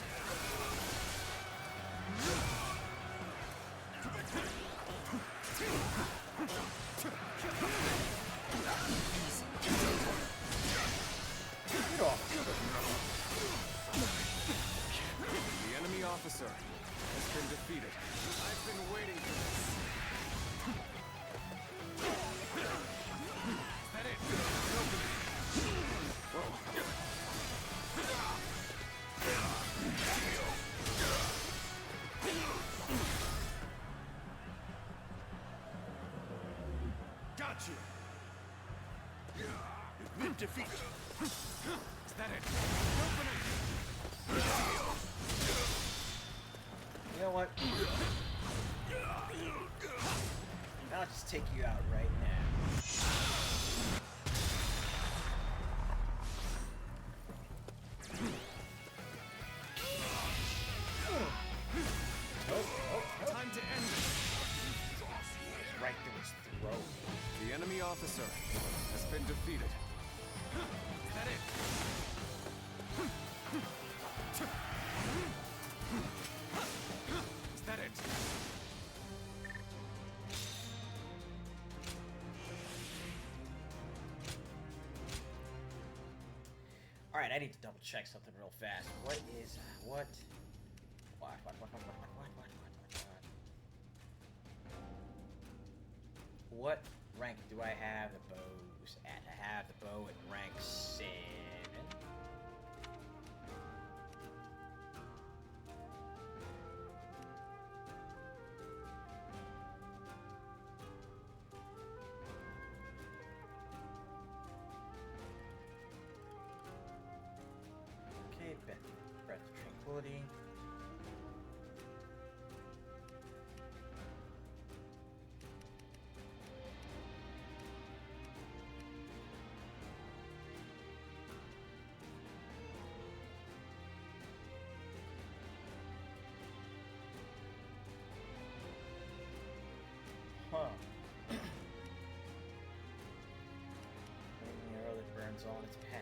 Get off. The enemy officer has been defeated. I've been waiting for this. Is that it? Got you. You've been defeated. Is that it? Open it. You know what? I'll just take you out right now. Time to end this. Right through his throat. The enemy officer has been defeated. Is that it? Is that it? Alright, I need to double check something real fast. What is... What? What? What rank do I have the bows at? I have the bow at rank 7. Okay, breath of tranquility. Huh. An arrow that burns on its path.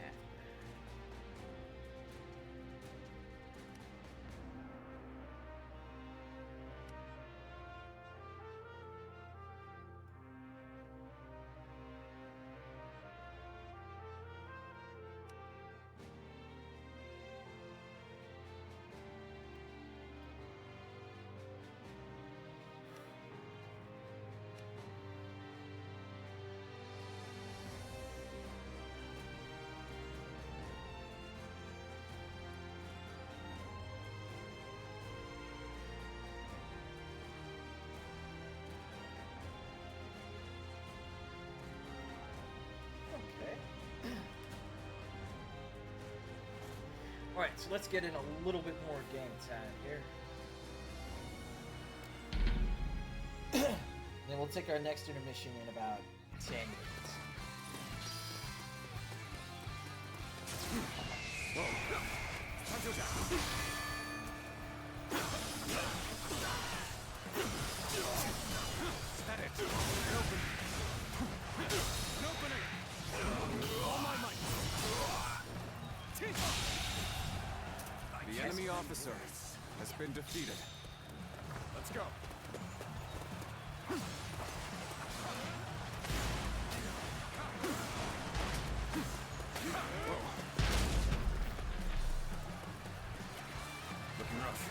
Alright, so let's get in a little bit more game time here. Then we'll take our next intermission in about 10 minutes. Is that it? An opening. An opening! All my might! The enemy officer has been defeated. Let's go. Looking rough.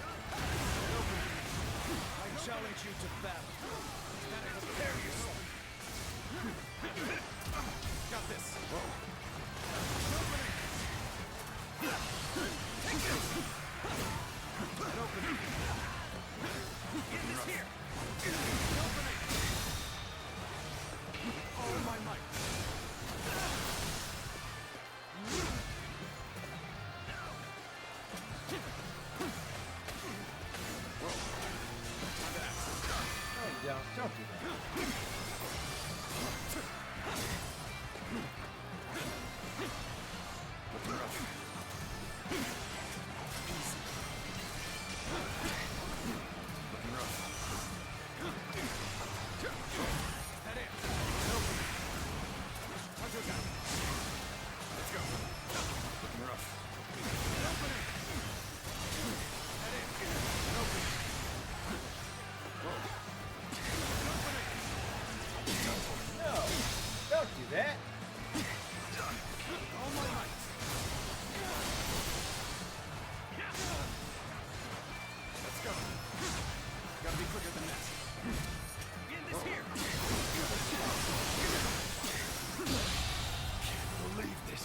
I challenge you to battle. Prepare yourself. Got this. Take this. An opening. Get this here. An opening. All my might. Don't do that. Looking rough. Looking rough. That it. Open. Let's go. Looking rough. Opening. That it. Open. Whoa. No, don't do that. All my might. Let's go. Gotta be quicker than that. End this here. Can't believe this.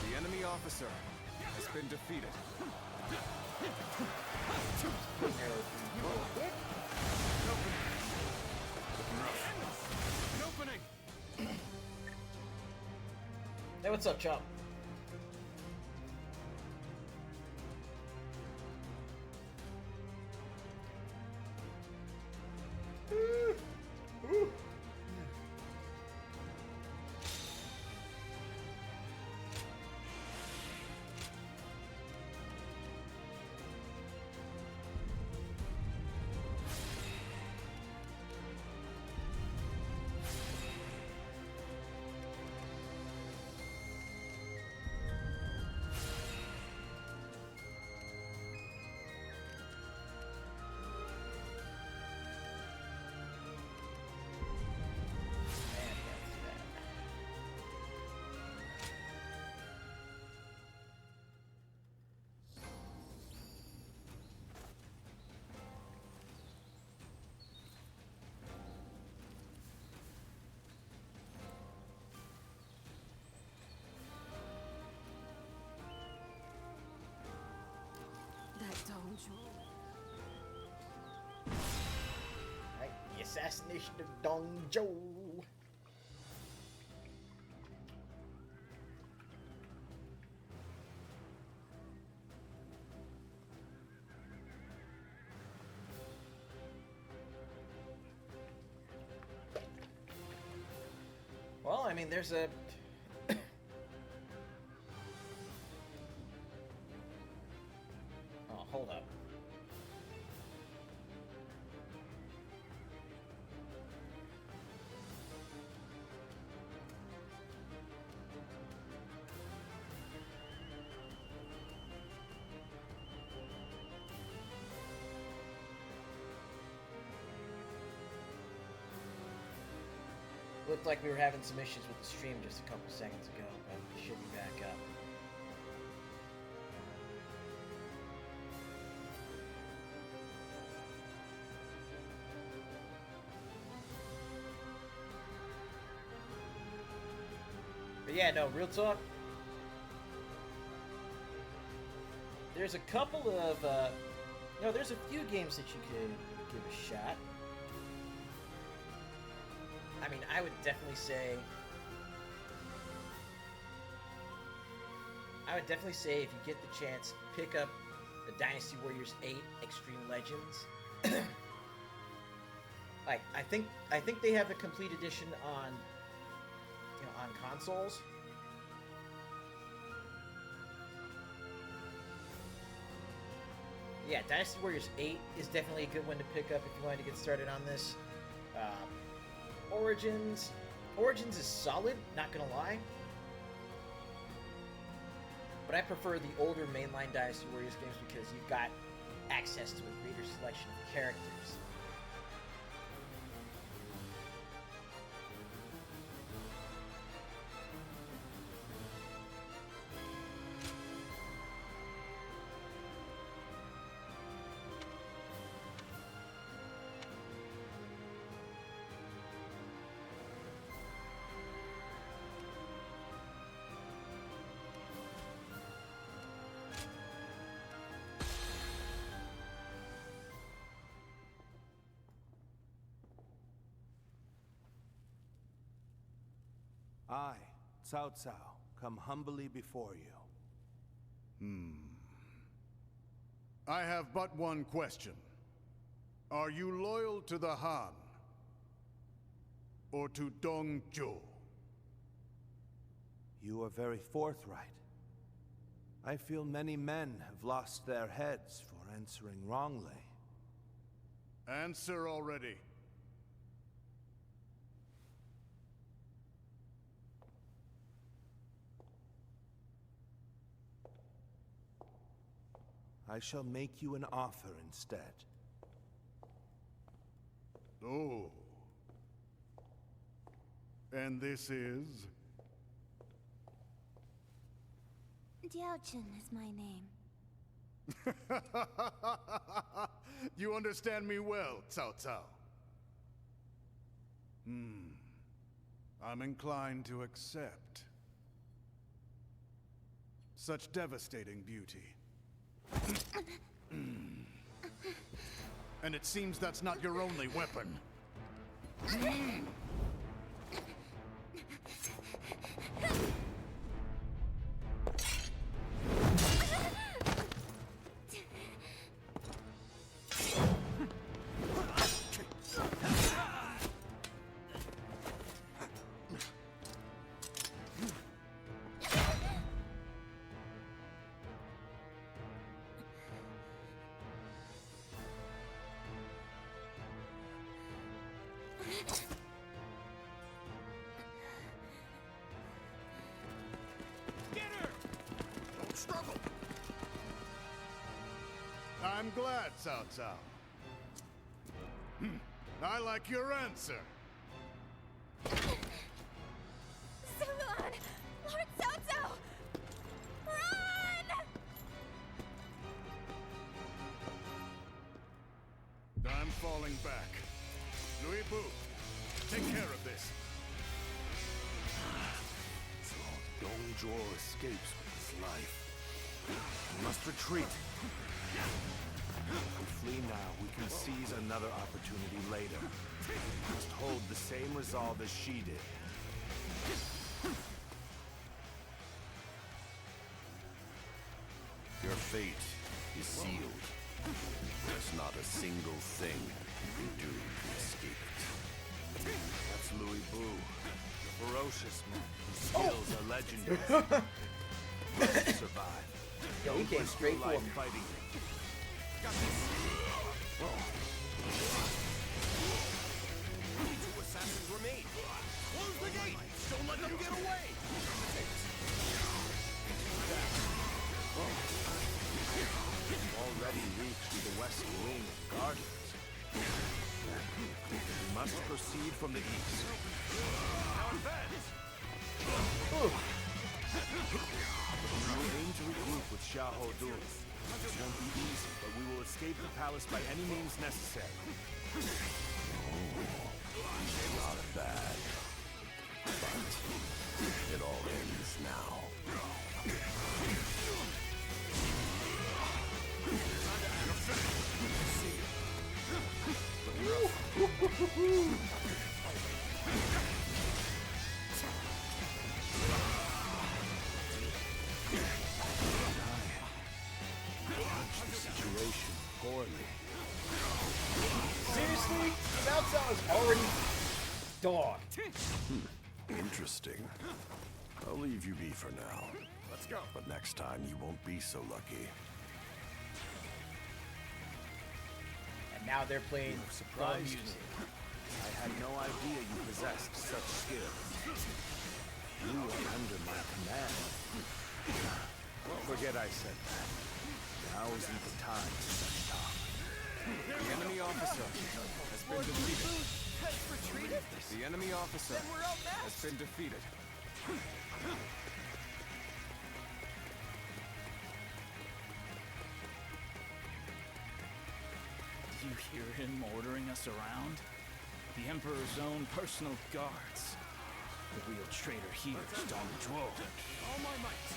The enemy officer has been defeated. An opening. Hey, what's up, Chop? Dongzhuo. Right, the assassination of Dong Zhuo. Well, I mean, there's a... Oh, hold up. Looked like we were having some issues with the stream just a couple seconds ago, but we should be back up. But yeah, no, real talk. There's a couple of, there's a few games that you could give a shot. I mean, I would definitely say if you get the chance, pick up the Dynasty Warriors 8 Extreme Legends. Like, I think they have the complete edition on, on consoles. Yeah, Dynasty Warriors 8 is definitely a good one to pick up if you wanted to get started on this. Origins is solid, not gonna lie. But I prefer the older mainline Dynasty Warriors games because you've got access to a greater selection of characters. I, Cao Cao, come humbly before you. I have but one question. Are you loyal to the Han? Or to Dong Zhuo? You are very forthright. I feel many men have lost their heads for answering wrongly. Answer already. I shall make you an offer instead. Oh. And this is? Diaochen is my name. You understand me well, Cao Cao. I'm inclined to accept. Such devastating beauty. And it seems that's not your only weapon. I'm glad, Cao Cao. I like your answer. Zuluan! Lord Cao Cao! Run! I'm falling back. Louis Bu, take care of this. So Dong Zhuo escapes with his life. We must retreat. another opportunity later. You must hold the same resolve as she did. Your fate is sealed. There's not a single thing you can do to escape it. That's Louis Boo, the ferocious man whose skills are legendary. Must survive. Yo, he came straight for me. Fighting. Got this. Only 2 assassins remain. Close the gate. Don't let them get away. Already reached the west wing of Guardians. We must proceed from the east. Now advance. We will aim to regroup with Xiahou Dun. This won't be easy, but we will escape the palace by any means necessary. Not bad. But it all ends now. Situation poorly. Seriously? Cao Cao is already dogged. Interesting. I'll leave you be for now. Let's go. But next time you won't be so lucky. And now they're playing Surprised music. me. I had no idea you possessed such skill. You are under my command. Forget I said that. Now isn't the time for such talk. The enemy officer has been defeated. The enemy officer has been defeated. Do you hear him ordering us around? The Emperor's own personal guards. The real traitor here is Dong Zhuo. All my might.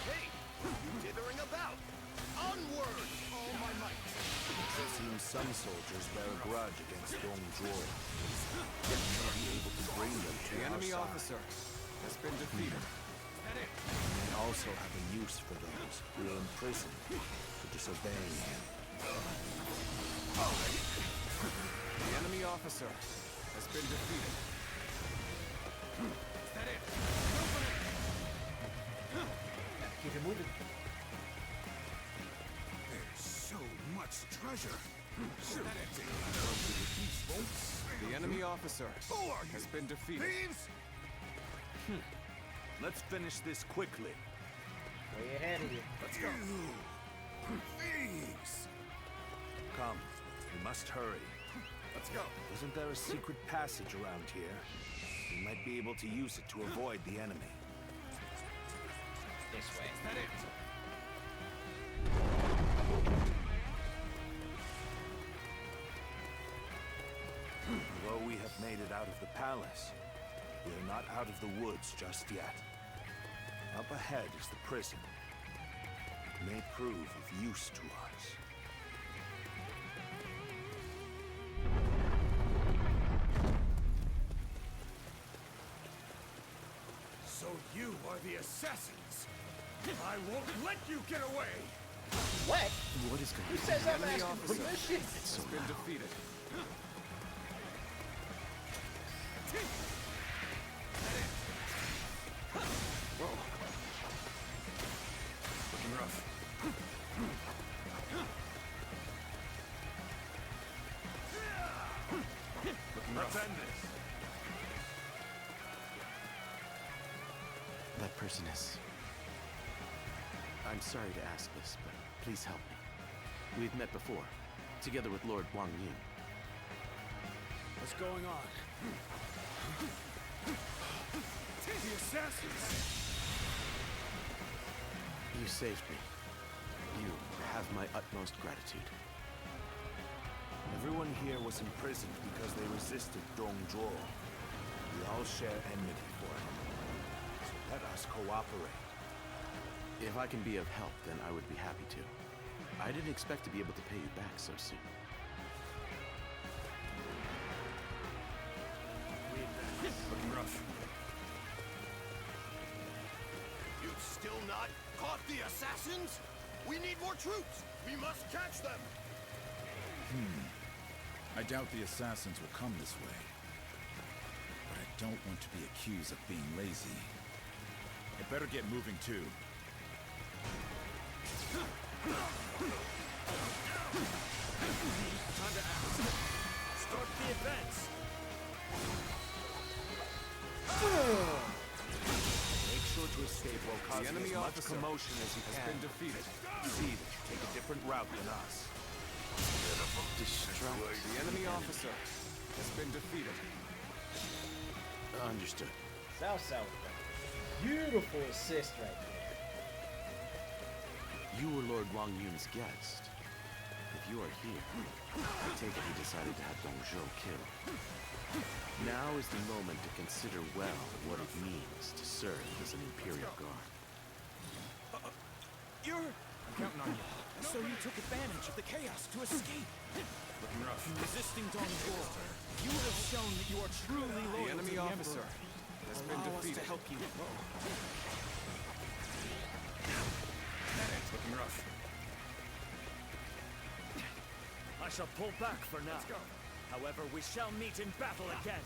Hey, you dithering about. Onward, all my might. It seems some soldiers bear a grudge against Dong Zhuo. Yet we may be able to bring them to The our enemy side. officer has been defeated. We may also have a use for those who are imprisoned for disobeying him. The enemy officer has been defeated. Keep it moving. There's so much treasure. The enemy officer Who are you? has been defeated. Thieves? Let's finish this quickly. Way ahead of you. Let's go. Thieves. Come, we must hurry. Let's go. Isn't there a secret passage around here? We might be able to use it to avoid the enemy. This way. That it? Although we have made it out of the palace, we are not out of the woods just yet. Up ahead is the prison. It may prove of use to us. So you are the assassins. I won't let you get away. What? What is going on? Who says I'm The enemy asking officer permission? has been defeated. Looking rough. Looking rough. Let's end this. That person is... I'm sorry to ask this, but please help me. We've met before, together with Lord Wang Ying. What's going on? The assassins! You saved me. You have my utmost gratitude. Everyone here was imprisoned because they resisted Dong Zhuo. We all share enmity for him. So let us cooperate. If I can be of help, then I would be happy to. I didn't expect to be able to pay you back so soon. rough. You've still not caught the assassins? We need more troops! We must catch them! I doubt the assassins will come this way. But I don't want to be accused of being lazy. I better get moving too. Time to act. Start the advance. Make sure to escape while causing enemy as much officer commotion as you has can. been defeated. See that you take a different route than us. Distract. The enemy officer has been defeated. Understood. So. Beautiful assist right there. You were Lord Wang Yun's guest. If you are here, I take it he decided to have Dong Zhuo killed. Now is the moment to consider well what it means to serve as an Imperial Guard. I'm counting on you. So you took advantage of the chaos to escape. Looking rough. Resisting Dong Zhuo, you would have shown that you are truly loyal The enemy to the officer Emperor. has been Allow us defeated. to help you. Looking rough. I shall pull back for now. Let's go. However, we shall meet in battle again.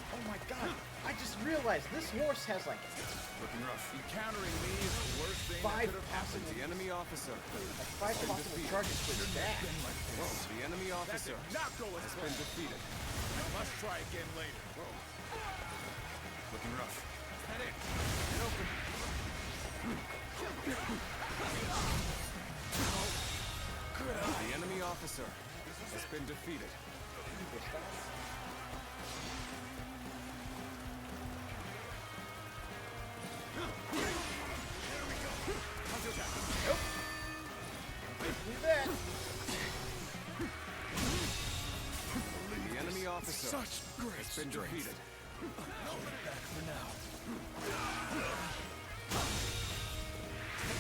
Oh my god, I just realized this horse has like Looking rough. Encountering me is the worst thing that 5 could have happened. possible, The enemy officer like 5 possible charges for his back. The enemy officer Not go as has been defeated. Must try again later. Looking rough. The enemy officer has been defeated. The enemy officer Such great has been strength. defeated. Back for now.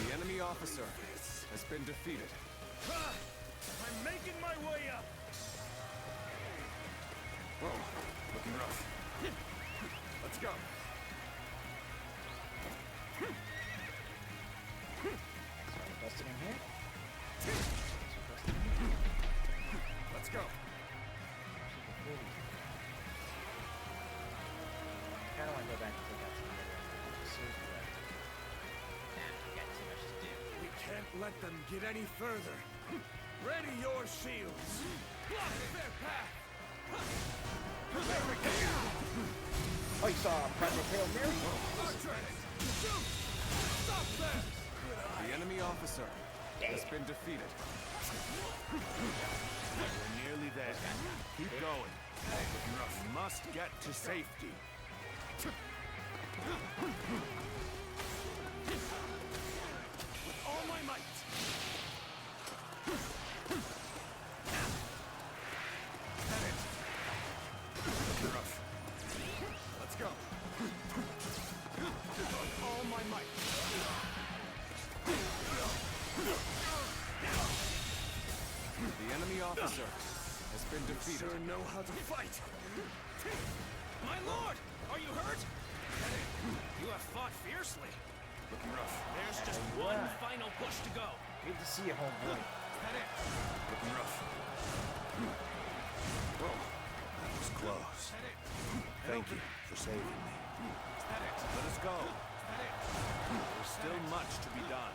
The enemy officer has been defeated. I'm making my way up. Looking rough. Let's go. Busted in here. Let's go. Kind of want to go back and take out some other officers, but we got too much to do. We can't let them get any further. Ready your shields. Block their path. Oh, you saw Project Hail Mary? Shoot! Stop there! The enemy officer has been defeated. We're nearly there. Keep going. Looking rough. Must get to safety. With all my might. Looking rough. Let's go. With all my might. The enemy officer has been defeated. Sure know how to fight. My lord, are you hurt? You have fought fiercely. Looking rough. There's just one final push to go. Good to see you, homeboy. Looking rough. That was close. Thank you for saving me. Let us go. There's still much to be done.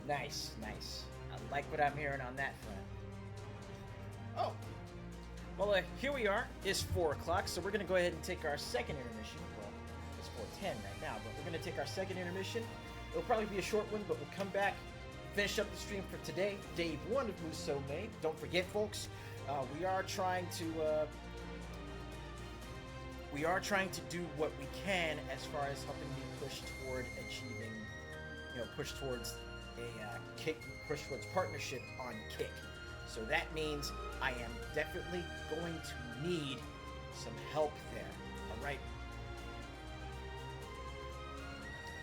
Nice, nice. I like what I'm hearing on that front. Oh. Well, here we are. It's 4 o'clock, so we're going to go ahead and take our second intermission. Well, it's 4:10 right now, but we're going to take our second intermission. It'll probably be a short one, but we'll come back, finish up the stream for today, day 1 of Musou May. Don't forget, folks, we are trying to do what we can as far as helping you push toward achieving, push towards a push towards partnership on Kick. So that means I am definitely going to need some help there. All right.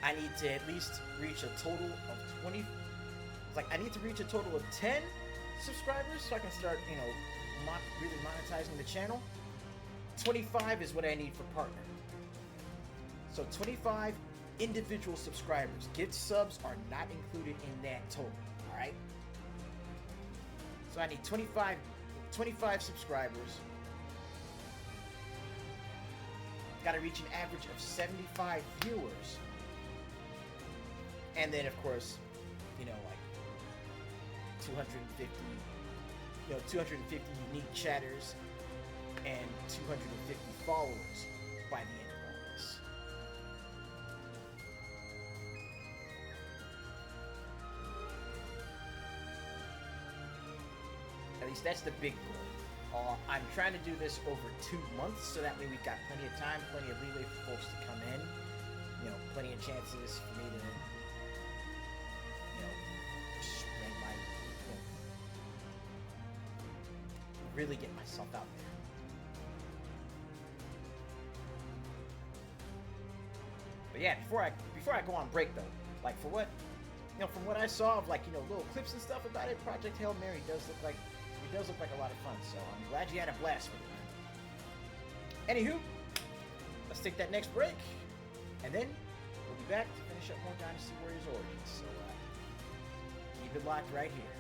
I need to at least reach a total of 20. It's like I need to reach a total of 10 subscribers so I can start, you know, really monetizing the channel. 25 is what I need for partner. So 25 individual subscribers. Gift subs are not included in that total. All right. So I need 25 subscribers. Got to reach an average of 75 viewers. And then, of course, you know, like 250 unique chatters and 250 followers by the end of all this. At least that's the big goal. I'm trying to do this over 2 months, so that way we've got plenty of time, plenty of leeway for folks to come in. You know, plenty of chances for me to, you know, spread my, you know, really get myself out there. But yeah, before I go on break though, like for what, you know, from what I saw of like, you know, little clips and stuff about it, Project Hail Mary does look like a lot of fun. So I'm glad you had a blast with it, man. Anywho, let's take that next break, and then we'll be back to finish up more Dynasty Warriors Origins. So keep it locked right here.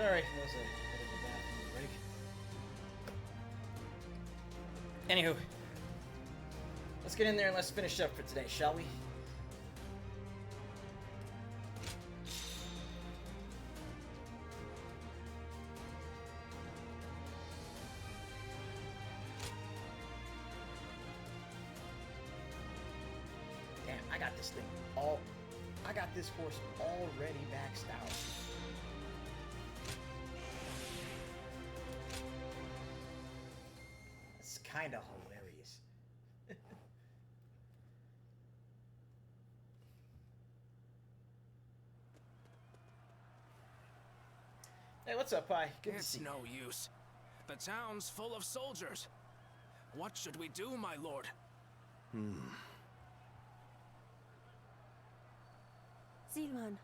Sorry, that was a bit of a bathroom break. Anywho, let's get in there and let's finish up for today, shall we? Damn, I got this thing all... I got this horse already maxed out. That's kind of hilarious. Hey, what's up, Pi? Good to see you. It's no use. The town's full of soldiers. What should we do, my lord? Zilman.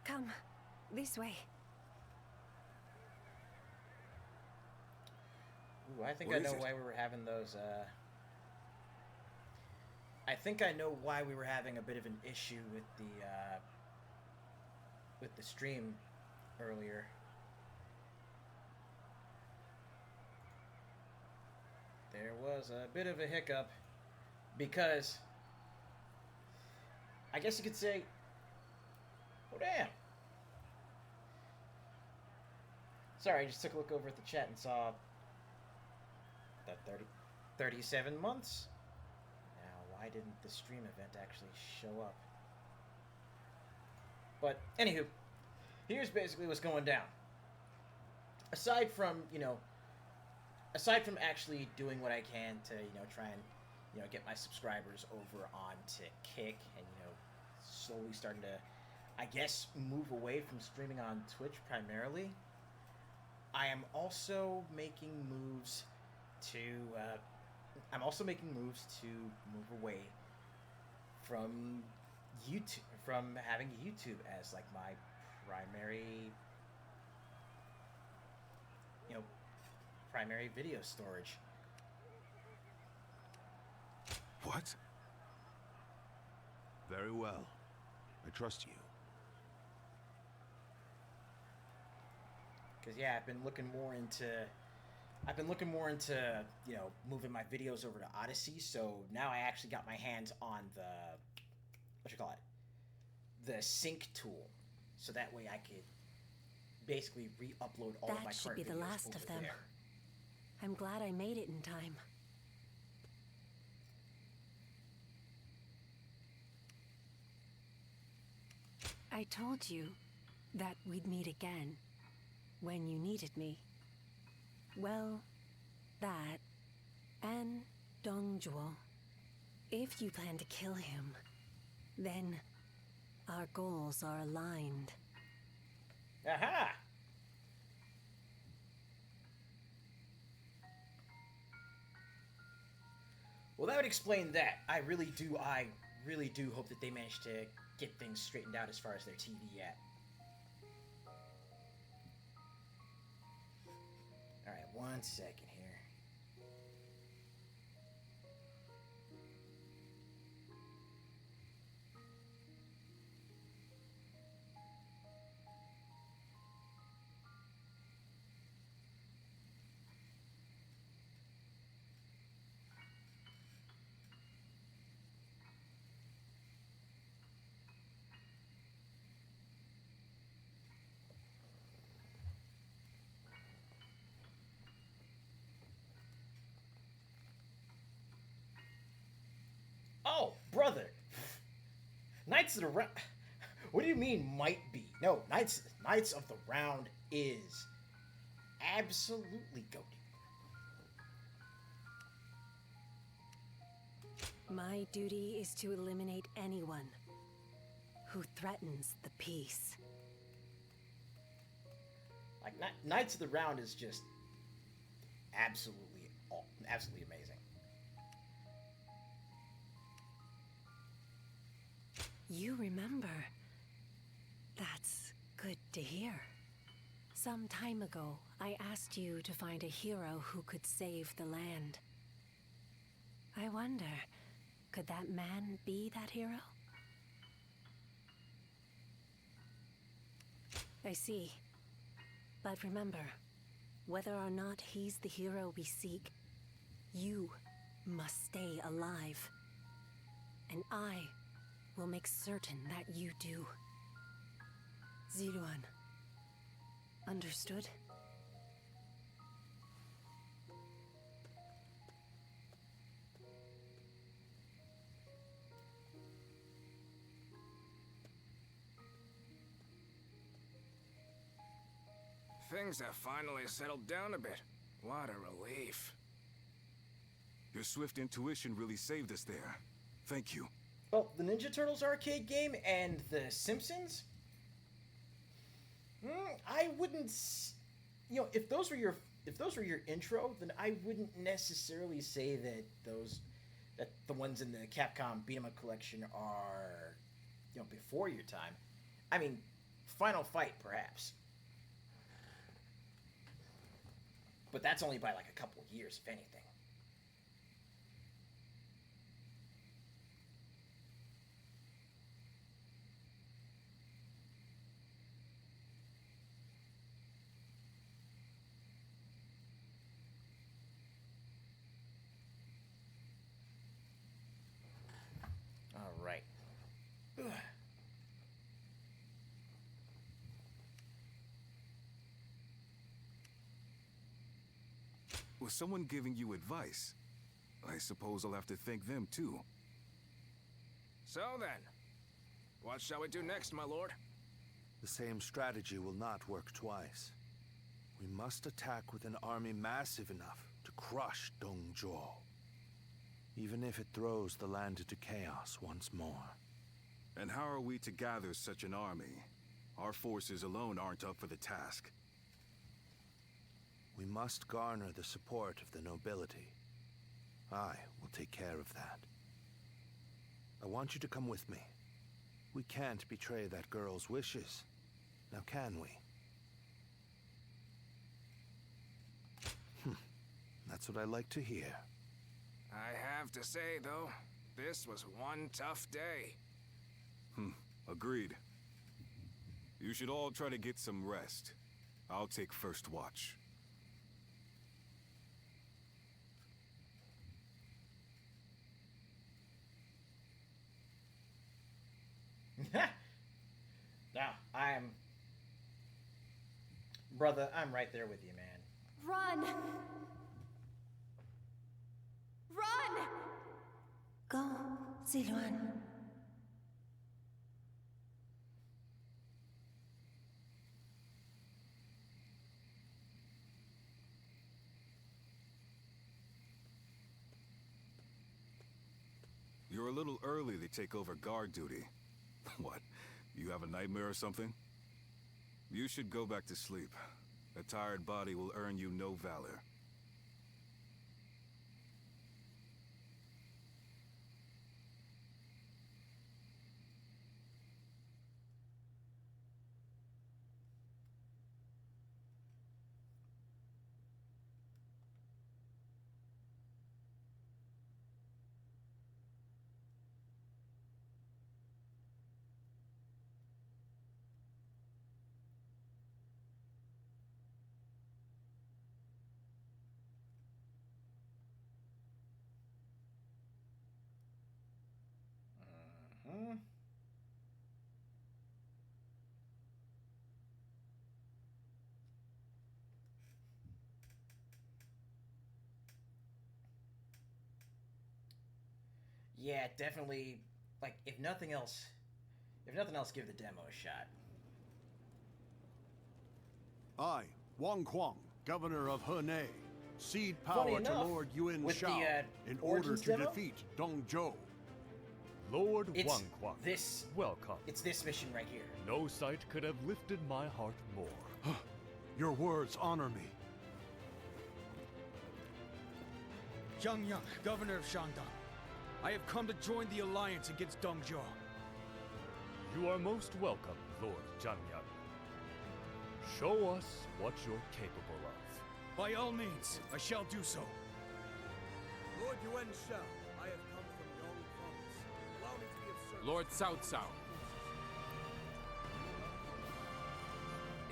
Come, this way. Ooh, I think What I know is it? why we were having those, I think I know why we were having a bit of an issue with the stream earlier. There was a bit of a hiccup because I guess you could say, oh damn. Sorry, I just took a look over at the chat and saw that 37 months. Now, why didn't the stream event actually show up? But, anywho, here's basically what's going down. Aside from actually doing what I can to, try and, get my subscribers over onto Kick and, slowly starting to, I guess, move away from streaming on Twitch primarily, I am also making moves to, move away from YouTube, from having YouTube as like my primary, primary video storage. What? Very well. I trust you. Because yeah, I've been looking more into moving my videos over to Odyssey. So now I actually got my hands on the sync tool, so that way I could basically re-upload all of my That should current be the videos last of over them. there. I'm glad I made it in time. I told you that we'd meet again when you needed me. Well, that and Dongjuo. If you plan to kill him, then our goals are aligned. Aha! Well, that would explain that. I really do hope that they manage to get things straightened out as far as their TV at. Alright, 1 second here. Oh, brother! Knights of the Round... What do you mean, might be? No, Knights of the Round is absolutely goated. My duty is to eliminate anyone who threatens the peace. Like, Knights of the Round is just absolutely amazing. You remember. That's good to hear. Some time ago, I asked you to find a hero who could save the land. I wonder, could that man be that hero? I see. But remember, whether or not he's the hero we seek, you must stay alive. And I will make certain that you do. Ziluan. Understood? Things have finally settled down a bit. What a relief. Your swift intuition really saved us there. Thank you. Well, the Ninja Turtles arcade game and The Simpsons? I wouldn't... You know, if those were your intro, then I wouldn't necessarily say that the ones in the Capcom Beat 'em Up collection are, you know, before your time. I mean, Final Fight, perhaps. But that's only by like a couple of years, if anything. All right. Ugh. Was someone giving you advice? I suppose I'll have to thank them too. So then, what shall we do next, my lord? The same strategy will not work twice. We must attack with an army massive enough to crush Dongzhuo, even if it throws the land into chaos once more. And how are we to gather such an army? Our forces alone aren't up for the task. We must garner the support of the nobility. I will take care of that. I want you to come with me. We can't betray that girl's wishes. Now can we? That's what I like to hear. I have to say, though, this was one tough day. Agreed. You should all try to get some rest. I'll take first watch. Now, Brother, I'm right there with you, man. Run! Run! Go, Ziluan. You're a little early to take over guard duty. What? You have a nightmare or something? You should go back to sleep. A tired body will earn you no valor. Yeah, definitely. Like, if nothing else, give the demo a shot. I, Wang Kuang, governor of Henei, cede Funny power to enough, Lord Yuan with Shao the, in order Origins to demo? defeat Dongzhuo. Lord It's Wang Kuang, this. welcome. It's this mission right here. No sight could have lifted my heart more. Your words honor me. Zhang Yang, governor of Shandong. I have come to join the alliance against Dongzhuo. You are most welcome, Lord Zhang Yang. Show us what you're capable of. By all means, I shall do so. Lord Yuan Shao, I have come from Yong Province. Allow me to be of service. Lord Cao Cao.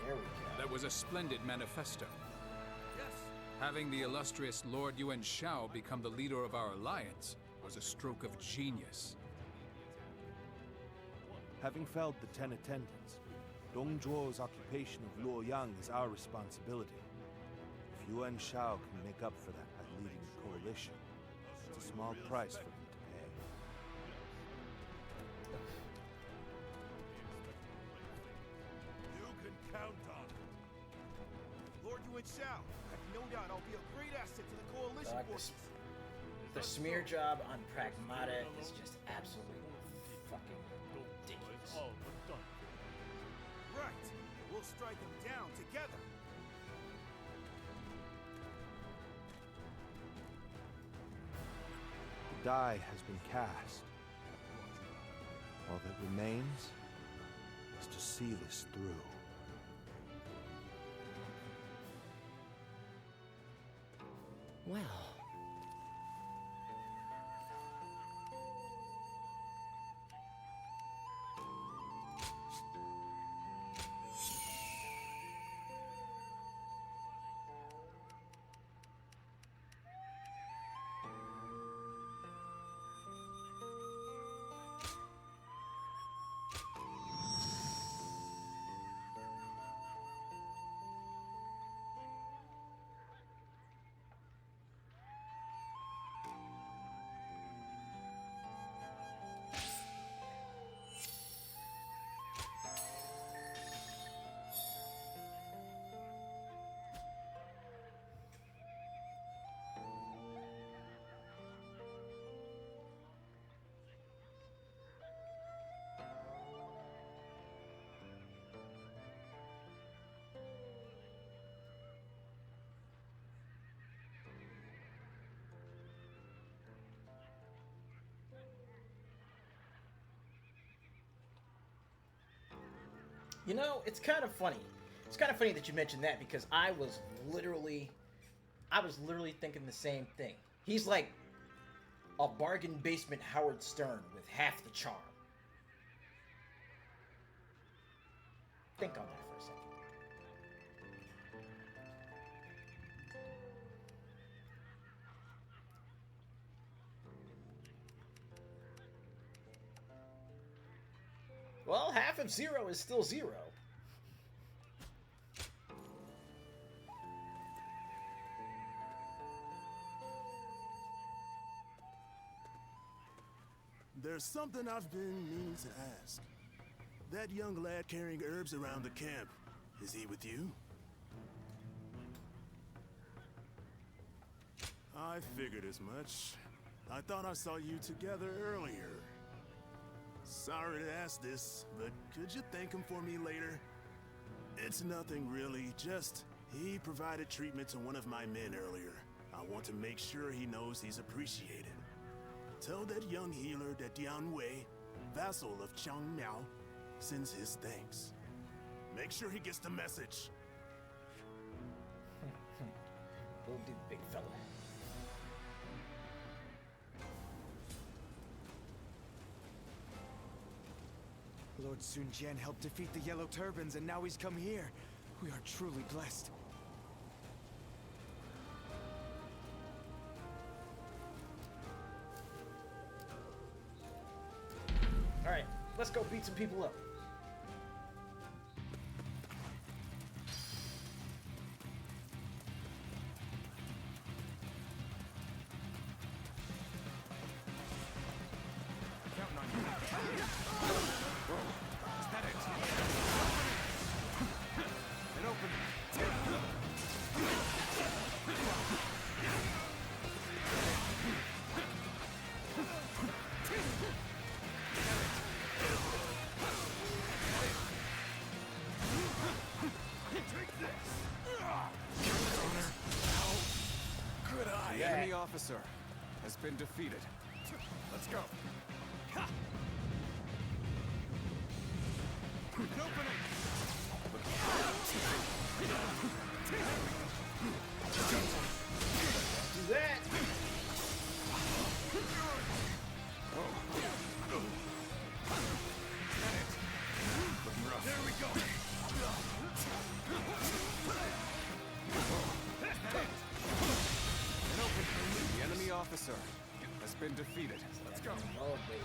There we go. That was a splendid manifesto. Yes. Having the illustrious Lord Yuan Shao become the leader of our alliance was a stroke of genius. Having felled the 10 attendants, Dong Zhuo's occupation of Luoyang is our responsibility. If Yuan Shao can make up for that by leading the coalition, it's a small price for him to pay. You can count on it. Lord Yuan Shao, I have no doubt I'll be a great asset to the coalition forces. The smear job on Pragmata is just absolutely fucking ridiculous. Right. We'll strike them down together. The die has been cast. All that remains is to see this through. Well. You know, it's kind of funny. It's kind of funny that you mentioned that because I was literally thinking the same thing. He's like a bargain basement Howard Stern with half the charm. Think on that for a second. Well, half of 0 is still 0. There's something I've been meaning to ask. That young lad carrying herbs around the camp, is he with you? I figured as much. I thought I saw you together earlier. Sorry to ask this, but could you thank him for me later? It's nothing really, just he provided treatment to one of my men earlier. I want to make sure he knows he's appreciated. Tell that young healer that Dian Wei, vassal of Chang Miao, sends his thanks. Make sure he gets the message. Will do, big fella. Lord Sun Jian helped defeat the Yellow Turbans, and now he's come here. We are truly blessed. Alright, let's go beat some people up. Counting on you. Is that it? An opening. The enemy officer has been defeated. Let's go. Do that. There we go. been defeated. Let's go. Oh, baby.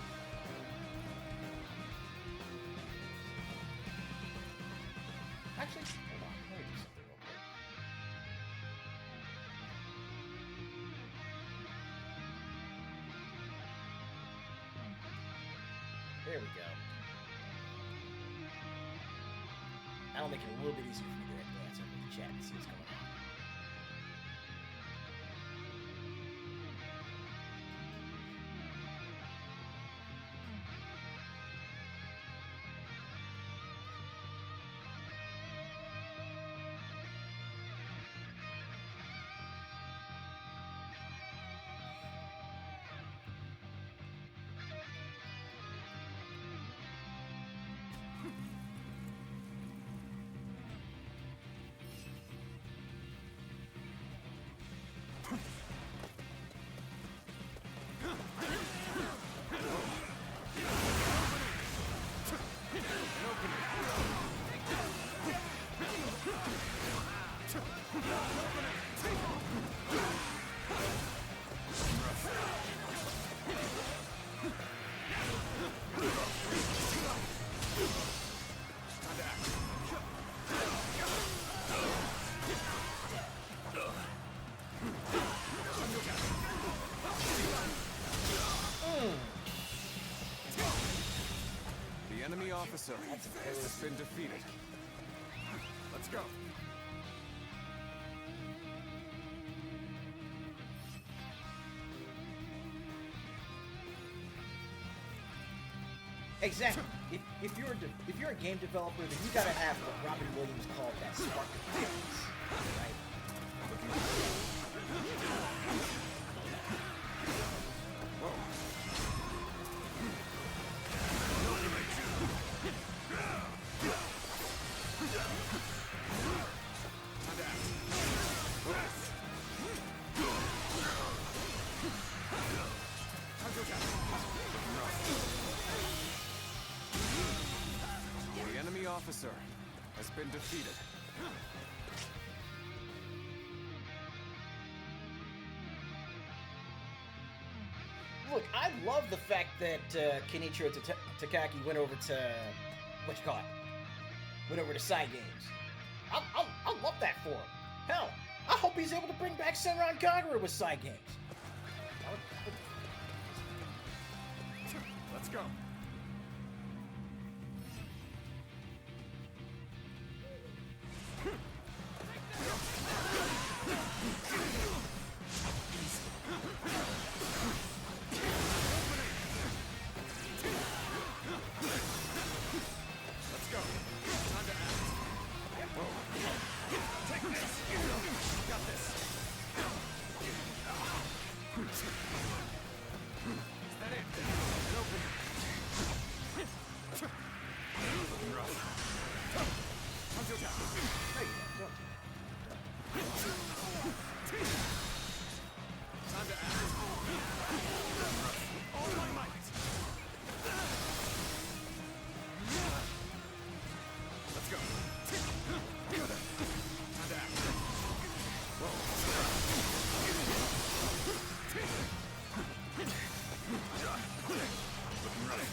Actually, hold on. Let me do something real quick. There we go. That'll make it a little bit easier for me to glance over the chat and see what's going on. The enemy officer has been defeated. Let's go. Exactly. If you're a game developer, then you gotta have what Robin Williams called that spark of brilliance, right? The enemy officer has been defeated. Look, I love the fact that Kenichiro Takaki went over to what you call it? Went over to Side Games. I love that for him. Hell, I hope he's able to bring back Senran Kagura with Side Games. Let's go. Let's go. Time to act. Take this. Got this. Is that it? It open. Looking rough. Time to attack. Hey, time to act. All my might. Let's go. Time to act. Looking rough.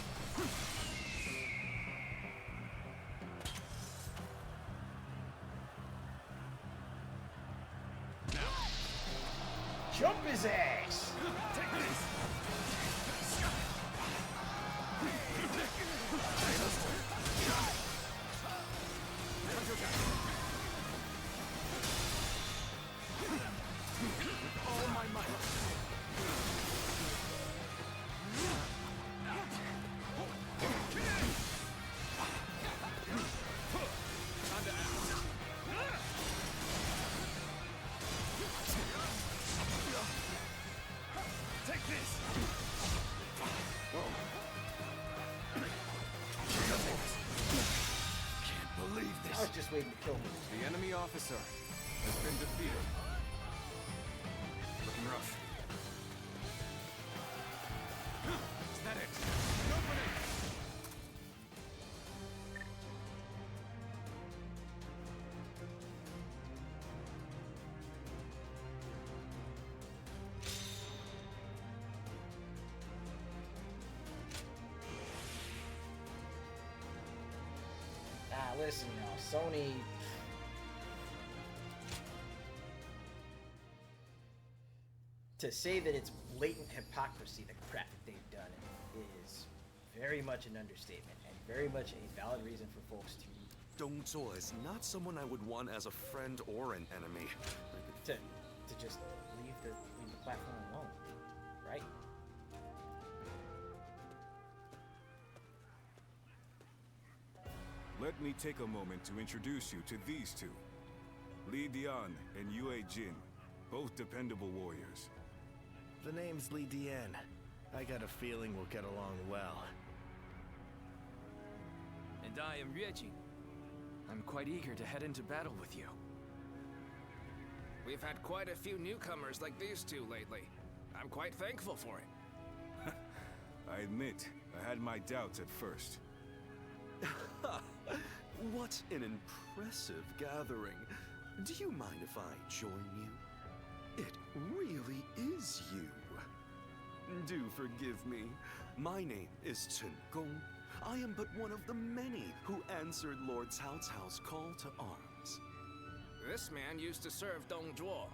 Jump his ass! Take this! With all my might. Time to act. Take this! Can't believe this. I was just waiting to kill me. The enemy officer has been defeated. Looking rough. Is that it? Open it! listen now, Sony. To say that it's blatant hypocrisy, the crap that they've done, is very much an understatement and very much a valid reason for folks to Dong Zhuo is not someone I would want as a friend or an enemy. to just leave the platform alone, right? Let me take a moment to introduce you to these two. Li Dian and Yue Jin, both dependable warriors. The name's Li Dian. I got a feeling we'll get along well. And I am Yuejing. I'm quite eager to head into battle with you. We've had quite a few newcomers like these two lately. I'm quite thankful for it. I admit, I had my doubts at first. What an impressive gathering. Do you mind if I join you? It really is you. Do forgive me. My name is Chen Gong. I am but one of the many who answered Lord Cao Cao's call to arms. This man used to serve Dong Zhuo,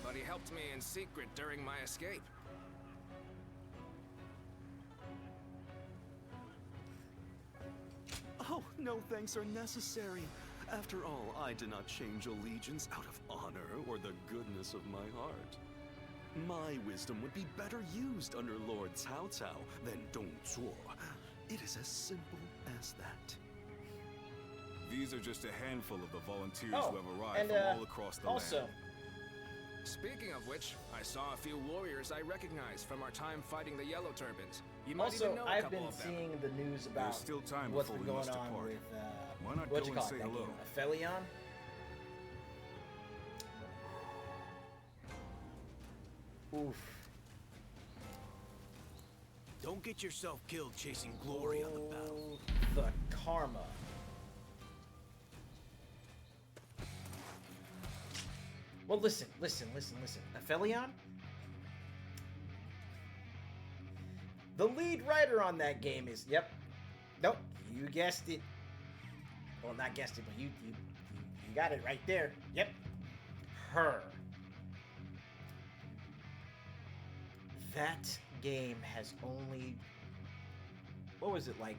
but he helped me in secret during my escape. Oh, no thanks are necessary. After all, I did not change allegiance out of honor or the goodness of my heart. My wisdom would be better used under Lord Cao Cao than Dong Zhuo. It is as simple as that. These are just a handful of the volunteers Oh, who have arrived and, from all across the also, land. Speaking of which, I saw a few warriors I recognized from our time fighting the Yellow Turbans. You might Also, even know a I've couple been of them. seeing the news about There's still time what's before been we going must on depart. with Why not what go you and call say it, that hello? game? Aphelion? Oof. Don't get yourself killed chasing glory on the battle. The karma. Well, listen. Aphelion? The lead writer on that game is, nope, you guessed it. Well, not guessed it, but you got it right there. Yep, her. That game has only, what was it, like,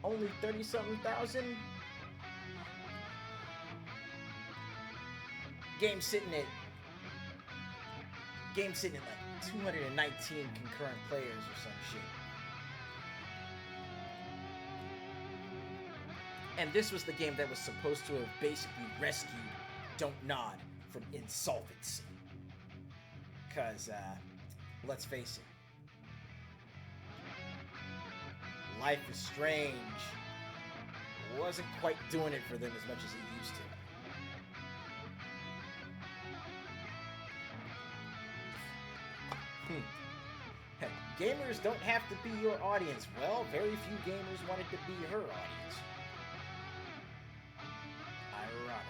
only 30-something thousand? Game sitting at like 219 concurrent players or some shit. And this was the game that was supposed to have basically rescued Don't Nod from insolvency. Because, let's face it, Life is Strange wasn't quite doing it for them as much as it used to. Heck, gamers don't have to be your audience. Well, very few gamers wanted to be her audience. Ironic.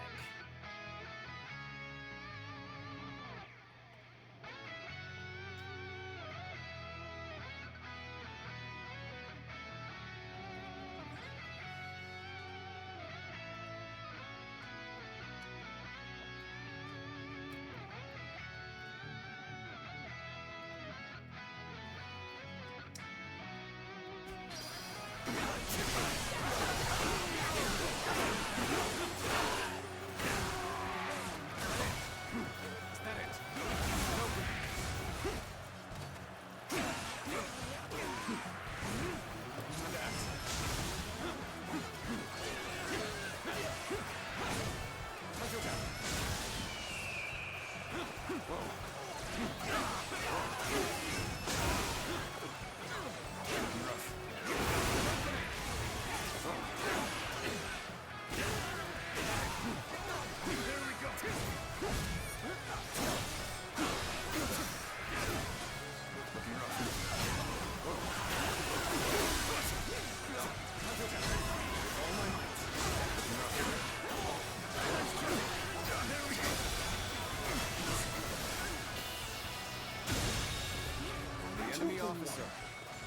The enemy officer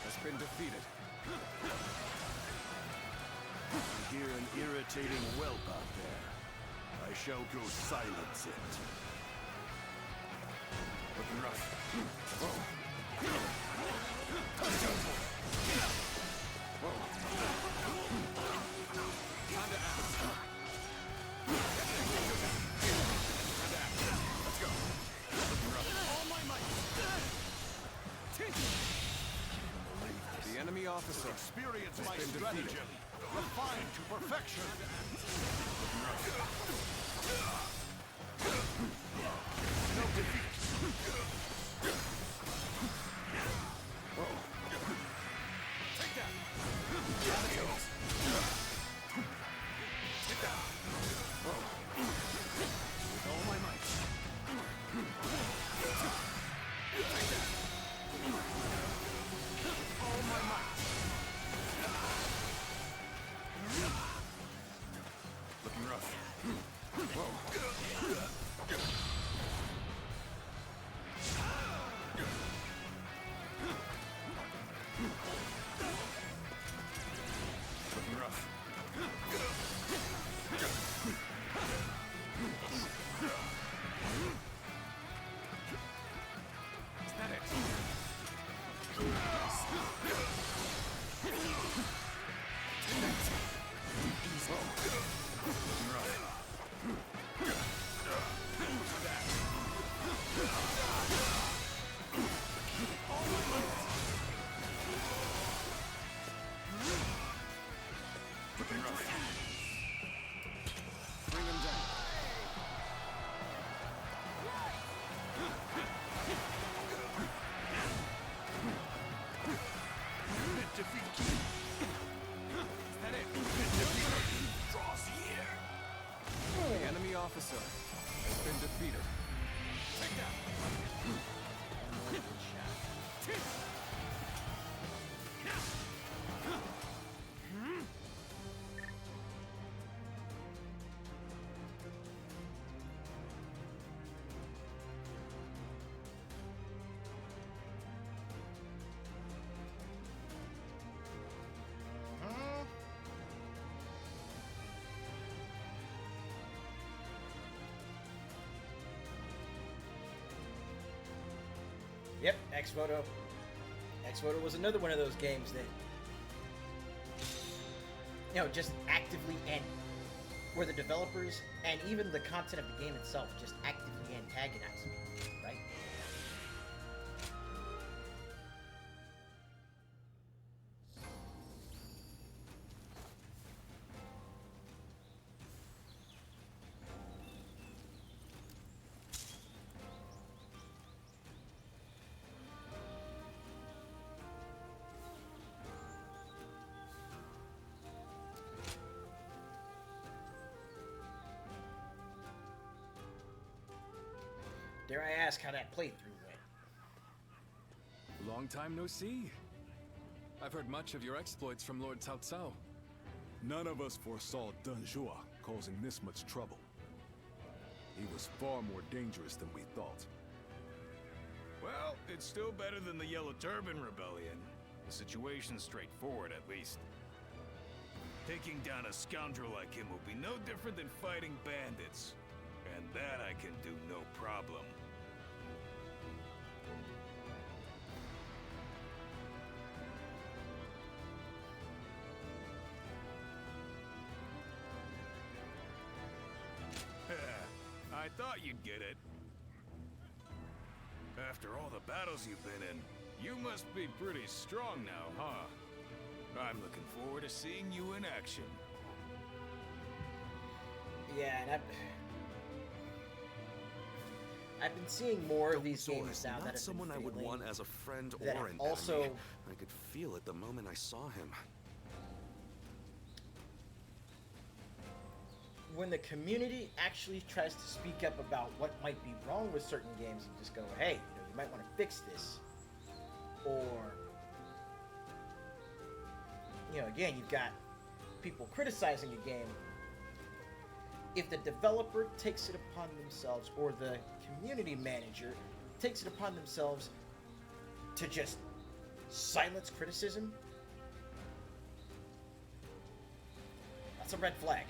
has been defeated. I hear an irritating whelp out there. I shall go silence it. Looking rough. Time to act. Let's go. Looking rough. All my might. The enemy officer Experience has my been stratagem. defeated. Refined to perfection. No defeat. Take that. Get down. With all my might. Take that. All my might. Looking rough. Looking rough. Is that it? Looking rough. Looking rough. Bring him down. Bit defeat. Is that it? Bit defeat. Draws here. The enemy officer has been defeated. Take that. Yep, X-Photo. X-Photo was another one of those games that, just actively and where the developers and even the content of the game itself just actively antagonize me, right? Dare I ask how that playthrough went? Long time no see. I've heard much of your exploits from Lord Cao Cao. None of us foresaw Dun Zhuo causing this much trouble. He was far more dangerous than we thought. Well, it's still better than the Yellow Turban Rebellion. The situation's straightforward, at least. Taking down a scoundrel like him will be no different than fighting bandits. And that I can do no problem. I thought you'd get it. After all the battles you've been in, you must be pretty strong now, huh? I'm looking forward to seeing you in action. Yeah, and I've been seeing more of these games now that not have someone been I would failing, want as a friend that or have an also enemy. I could feel it the moment I saw him. when the community actually tries to speak up about what might be wrong with certain games, and just go, hey, you might want to fix this. Or, again, you've got people criticizing a game. If the developer takes it upon themselves, or the community manager takes it upon themselves to just silence criticism, It's a red flag.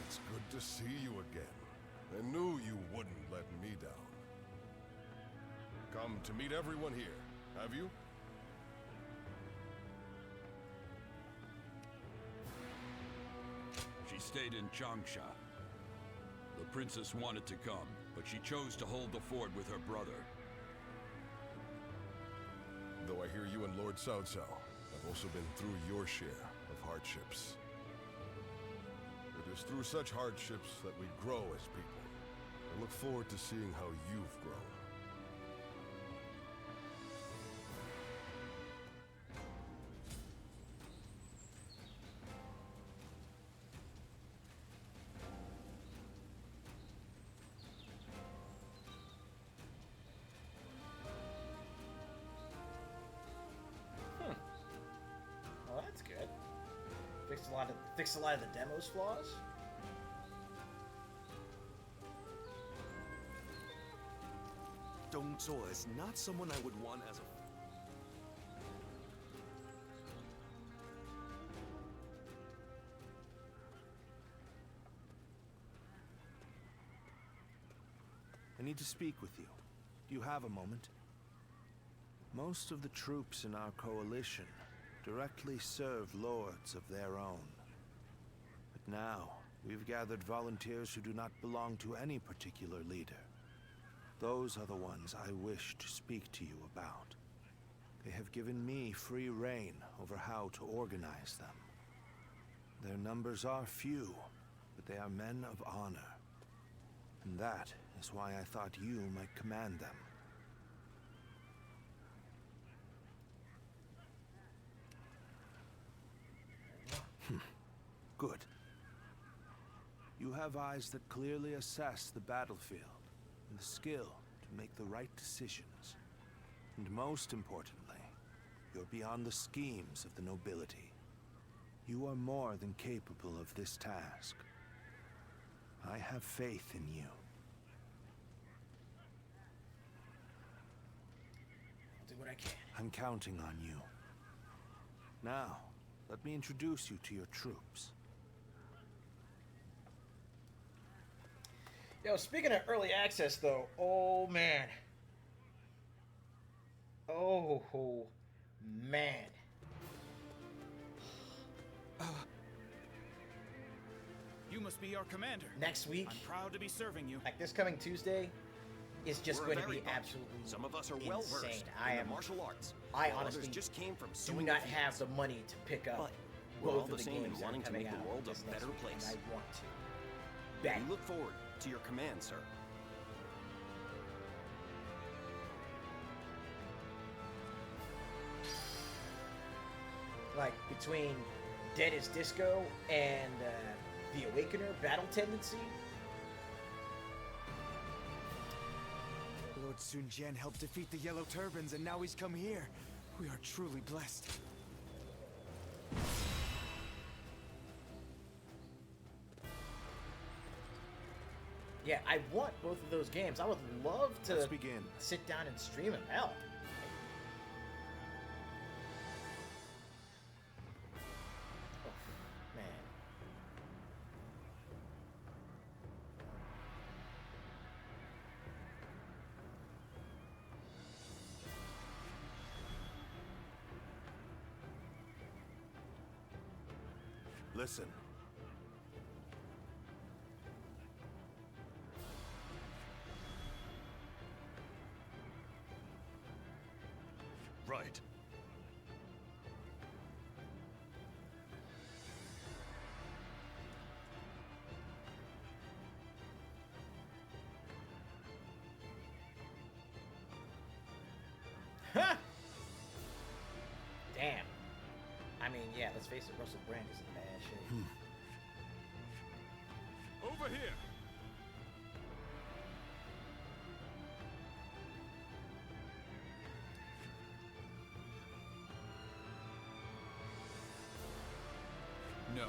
It's good to see you again. I knew you wouldn't let me down. Come to meet everyone here, have you? She stayed in Changsha. The princess wanted to come, but she chose to hold the fort with her brother. Though I hear you and Lord Cao Cao have also been through your share of hardships. It is through such hardships that we grow as people. I look forward to seeing how you've grown. Well, that's good. Fixed a lot of the demo's flaws. Dong Zhuo is not someone I would want as a... I need to speak with you. Do you have a moment? Most of the troops in our coalition directly serve lords of their own. But now, we've gathered volunteers who do not belong to any particular leader. Those are the ones I wish to speak to you about. They have given me free rein over how to organize them. Their numbers are few, but they are men of honor. And that is why I thought you might command them. Good. You have eyes that clearly assess the battlefield, and the skill to make the right decisions. And most importantly, you're beyond the schemes of the nobility. You are more than capable of this task. I have faith in you. I'll do what I can. I'm counting on you. Now, let me introduce you to your troops. Yo, speaking of early access, though, oh man. Oh, man. You must be our commander. Next week, I'm proud to be serving you. like this coming Tuesday, is just We're going to very be much. absolutely Some of us are insane. well versed I in am the martial arts. I while honestly others just came from do sewing not fields. have the money to pick up But we're all both the of the same in games that are wanting to coming make the out world a this next better week, place. and I want to. Bet. We look forward to your command, sir. Like between Dead as Disco and the Awakener Battle Tendency. Lord Sun Jian helped defeat the Yellow Turbans, and now he's come here. We are truly blessed. Yeah, I want both of those games. I would love to Let's begin. sit down and stream them. Hell. Oh, man. Listen. Right. Huh? Damn. I mean, yeah, let's face it, Russell Brand is in bad shape. Over here. No.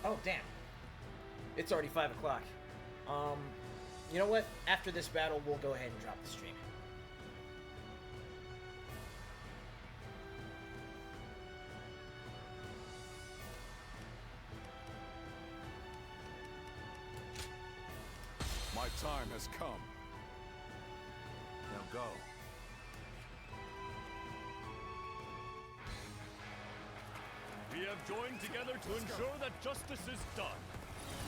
Oh, damn. It's already 5 o'clock. You know what? After this battle, we'll go ahead and drop the stream. My time has come. Now go. We have joined together to ensure that justice is done.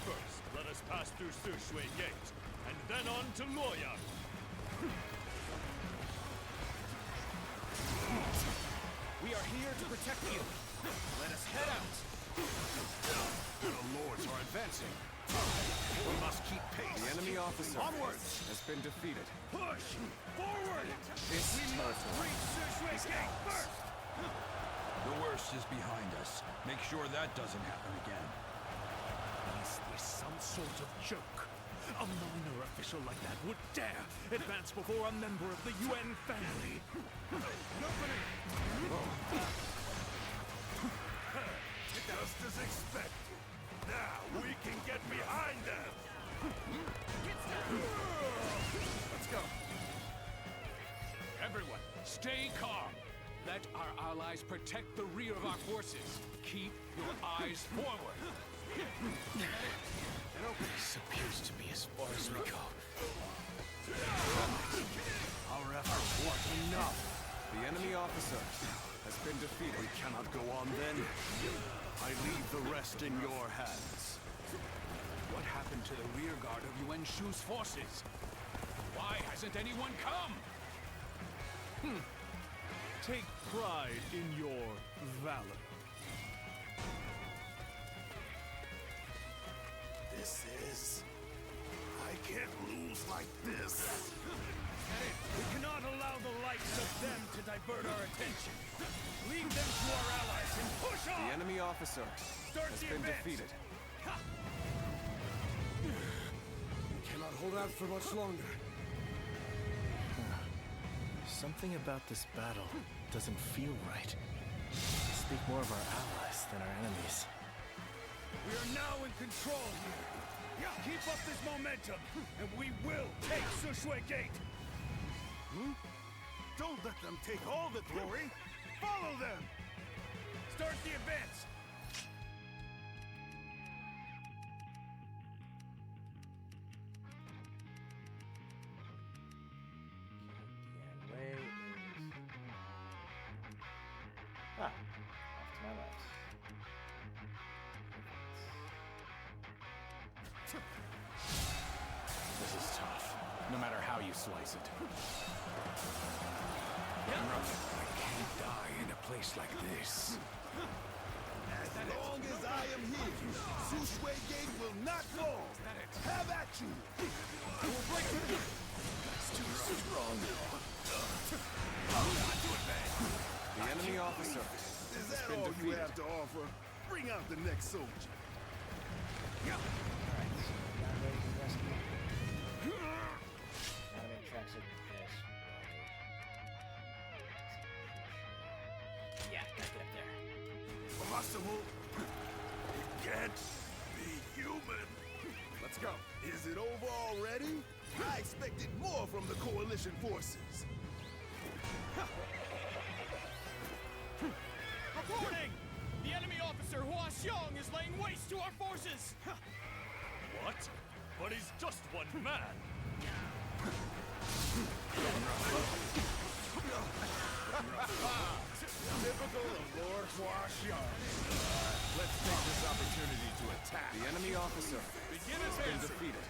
First, let us pass through Sushui Gate, and then on to Luoyang. We are here to protect you. Let us head out. The lords are advancing. We must keep pace. The enemy officer Onwards. has been defeated. Push forward. This We must reach Sushui Gate first. The worst is behind us. Make sure that doesn't happen again. Is this some sort of joke? A minor official like that would dare advance before a member of the UN family. Just as expected. Now we can get behind them. Let's go. Everyone, stay calm. Let our allies protect the rear of our forces. Keep your eyes forward. This appears to be as far as we go. Our efforts weren't enough. The enemy officer has been defeated. We cannot go on then. I leave the rest in your hands. What happened to the rear guard of Yuan Shu's forces? Why hasn't anyone come? Take pride in your valor. This is... I can't lose like this. We cannot allow the likes of them to divert our attention. Leave them to our allies and push on! The enemy officer Start has the been advance. defeated. We cannot hold out for much longer. Something about this battle doesn't feel right. They speak more of our allies than our enemies. We are now in control here. Keep up this momentum, and we will take Sushui Gate. Don't let them take all the glory. Follow them. Start the advance. Off to my left. This is tough, no matter how you slice it. I can't die in a place like this. As long as I am here, Sushui Gate will not fall. Have at you. That's too strong. The enemy officer Is has that been all you defeated. have to offer? Bring out the next soldier. Yeah, gotta get up there. Possible? It can't be human. Let's go. Is it over already? I expected more from the coalition forces. Reporting! The enemy officer Hua Xiong is laying waste to our forces! What? But he's just one man. Typical of Lord Hua Xiong. Let's take this opportunity to attack. The enemy officer Begin has been advancing. defeated.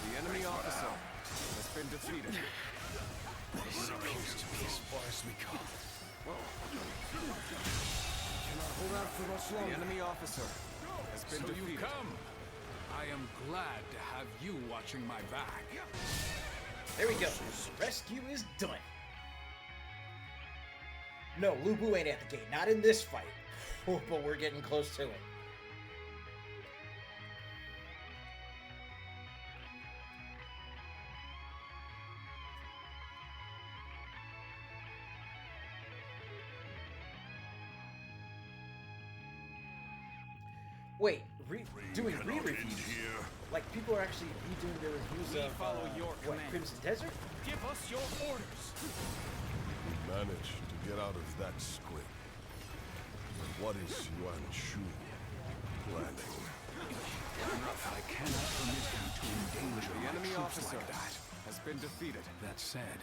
The enemy officer has been defeated. This appears to be as far as we go. Cannot hold out for much The longer. enemy officer has been So defeated. you come. I am glad to have you watching my back. There we go. Rescue is done. No, Lu Bu ain't at the gate. Not in this fight. But we're getting close to it. Wait, doing re-reviews? Like, people are actually redoing their reviews of, follow your what, command. Crimson Desert? Give us your orders. We managed to get out of that squib. But what is Yuan Shu planning? I cannot permit him to endanger The my enemy troops officer like that. has been defeated. That said,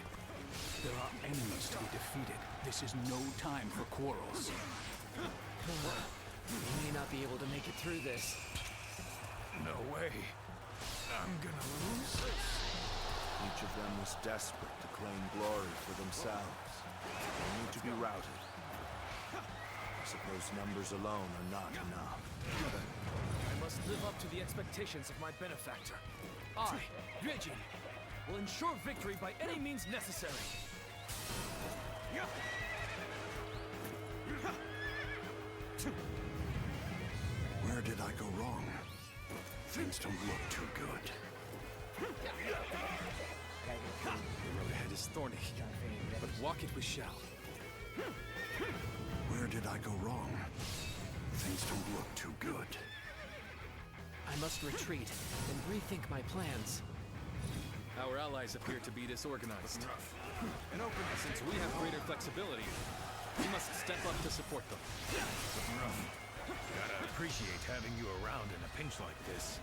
there are enemies to be defeated. This is no time for quarrels. We may not be able to make it through this. No way. I'm gonna lose. Each of them was desperate to claim glory for themselves. They need to be routed. I suppose numbers alone are not enough. I must live up to the expectations of my benefactor. I, Yue-jin, will ensure victory by any means necessary. Where did I go wrong? Things don't look too good. The road ahead is thorny, but walk it we shall. Where did I go wrong? Things don't look too good. I must retreat and rethink my plans. Our allies appear to be disorganized. And since we have greater flexibility, we must step up to support them. Rough. Gotta appreciate having you around in a pinch like this.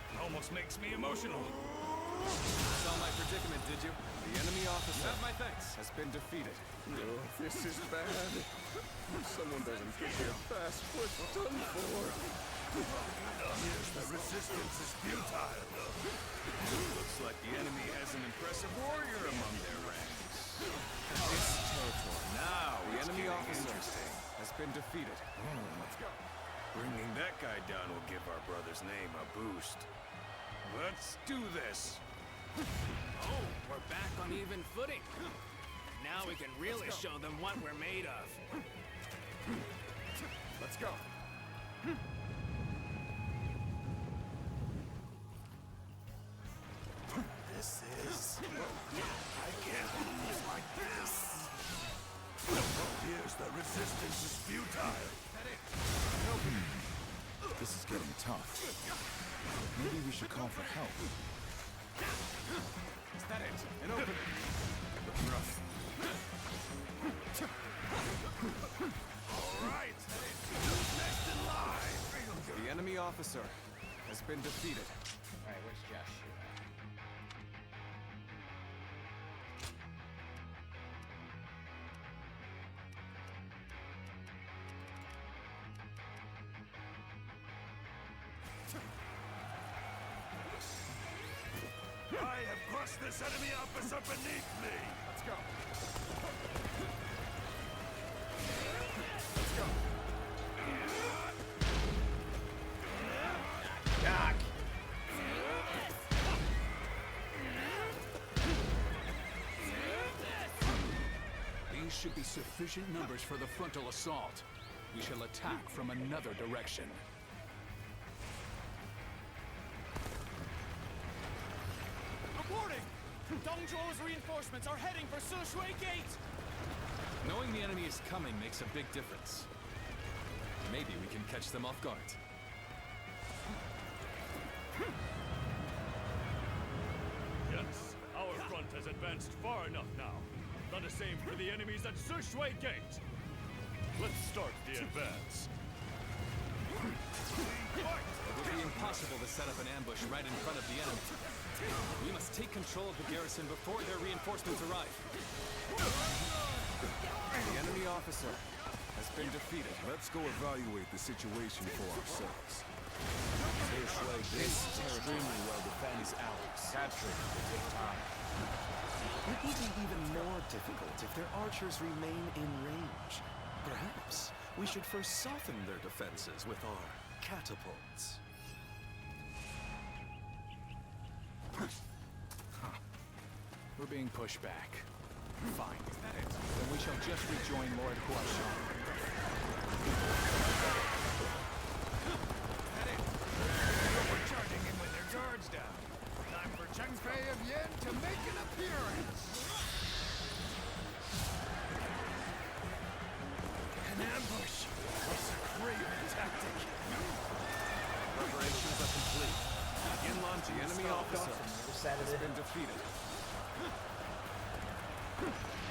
It almost makes me emotional. Saw my predicament, did you? The enemy officer Have my thanks. has been defeated. No, this is bad. If someone doesn't get here fast, we're done for. The resistance is futile. Looks like the enemy has an impressive warrior among their ranks. This territory. Now, The it's enemy getting officer interesting. has been defeated. Let's go. Bringing that guy down will give our brother's name a boost. Let's do this. Oh, we're back on even footing. Now we can really show them what we're made of. Let's go. This is... I can't lose like this. Here's the resistance is futile. This is getting tough. Maybe we should call for help. Is that it? An opening. Looking rough. All right. Who's next in line? The enemy officer has been defeated. Alright, where's Josh? I have crushed this enemy officer beneath me. Let's go. Doc! These should be sufficient numbers for the frontal assault. We shall attack from another direction. Reporting! Dongzhuo's reinforcements are heading for Sushui Gate! Knowing the enemy is coming makes a big difference. Maybe we can catch them off guard. Yes, our front has advanced far enough now. Done the same for the enemies at Sushui Gate. Let's start the advance. It would be impossible to set up an ambush right in front of the enemy. We must take control of the garrison before their reinforcements arrive. The enemy officer has been defeated. Let's go evaluate the situation for ourselves. This extremely well defends ours. Capturing will take time. It will be even more difficult if their archers remain in range. Perhaps we should first soften their defenses with our catapults. We're being pushed back. Fine. Is that it? Then we shall just rejoin Lord Huashan. We're charging in with their guards down. Time for Cheng Fei of Yen to make an appearance. An ambush. It's a craven tactic. The enemy officer has been defeated.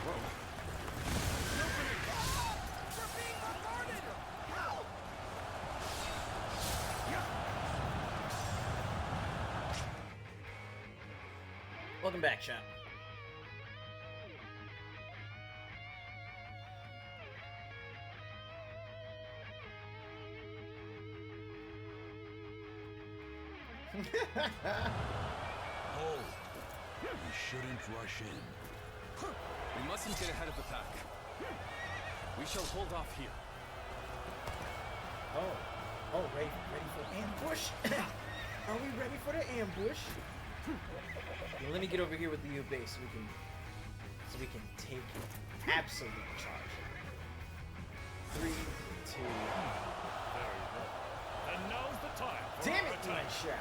Whoa. Welcome back, chat. Oh, we shouldn't rush in. We mustn't get ahead of the pack. We shall hold off here. Oh, ready for ambush? Are we ready for the ambush? Now, let me get over here with the U base so we can take absolute charge. 3, 2. Very good. And now's the time. Damn it, Ian Shao.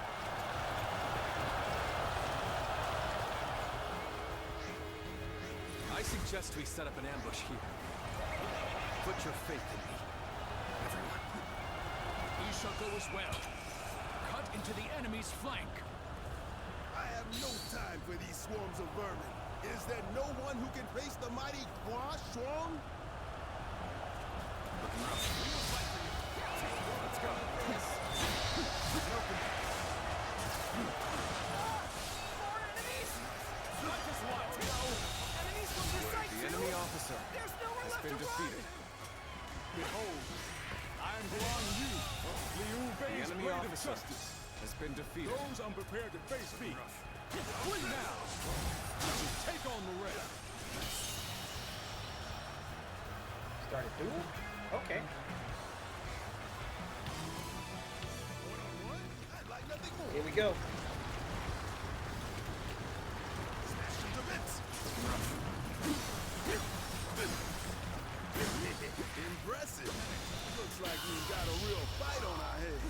I suggest we set up an ambush here. Put your faith in me, everyone. We shall go as well. Cut into the enemy's flank. I have no time for these swarms of vermin. Is there no one who can face the mighty Hua Shuang? Looking rough. We'll fight for you. Let's go. Yes. Open. More enemies! Not just one. No. Enemies from the site The enemy officer has been defeated. Behold, I am Guan Yu, Liu The Bei's enemy blade of officer justice. has been defeated. Those unprepared to face me, flee now. Take on the rest. Start a duel? Okay. Here we go. Smash them to bits! Impressive. Looks like we've got a real fight on our hands.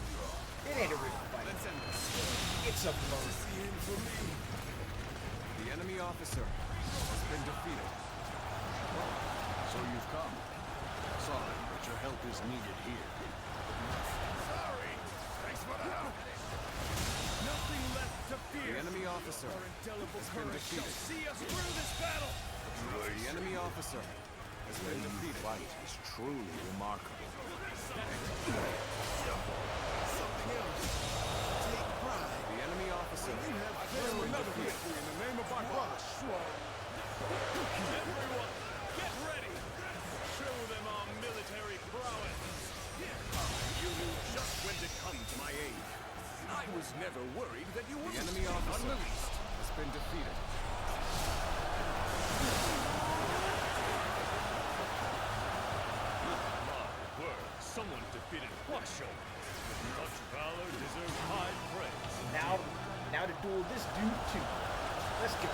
It ain't a real fight. Let's end this. It's a murder. See him for me. The enemy officer has been defeated. So you've come. Sorry, but your help is needed here. Sorry. Thanks for the help. Nothing left to fear. The enemy officer Our indelible has been courage shall defeated. see us through this battle. The enemy officer has been defeated. Fight is truly remarkable. Something else. Take pride. The enemy officer You have has killed been another defeated. victory in the name of our brother. Everyone, get ready. Show them our military prowess. You knew just when to come to my aid. I was never worried that you would. The enemy officer Unreleased. has been defeated. My word, someone defeated Huasho. Such valor deserves high praise. Now to duel this dude too. Let's go.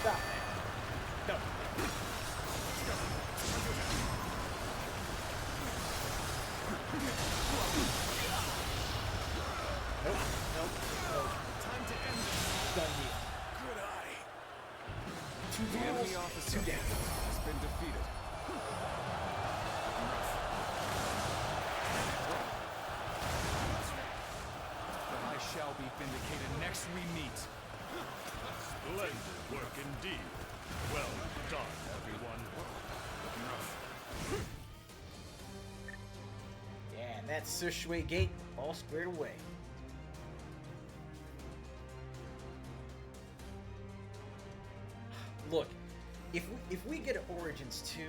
Stop that. No. Nope. Time to end this. Done here. Good eye. Two The enemy duels, officer 2 down. has been defeated. But I shall be vindicated next we meet. Splendid work indeed. Well done, everyone. Yeah, and that's Sushui Gate all squared away. Look, if we get an Origins 2,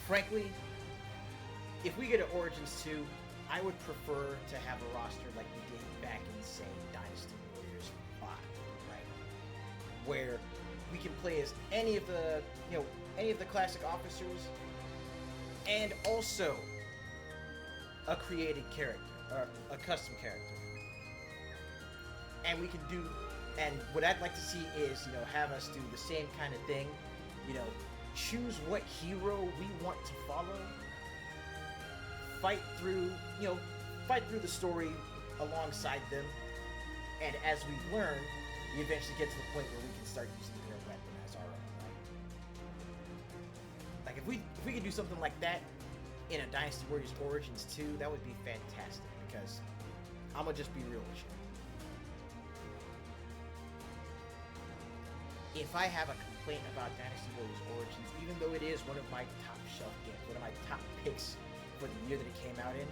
frankly, if we get an Origins 2, I would prefer to have a roster like we did back in, say, Dynasty Warriors 5, right? Where we can play as any of the, any of the classic officers, and also a created character, or a custom character. And we can do, and what I'd like to see is, have us do the same kind of thing, choose what hero we want to follow, fight through the story alongside them, and as we learn, we eventually get to the point where we can start using their weapons. if we could do something like that in a Dynasty Warriors Origins 2, that would be fantastic, because I'm gonna just be real with you. If I have a complaint about Dynasty Warriors Origins, even though it is one of my top shelf games, one of my top picks for the year that it came out in,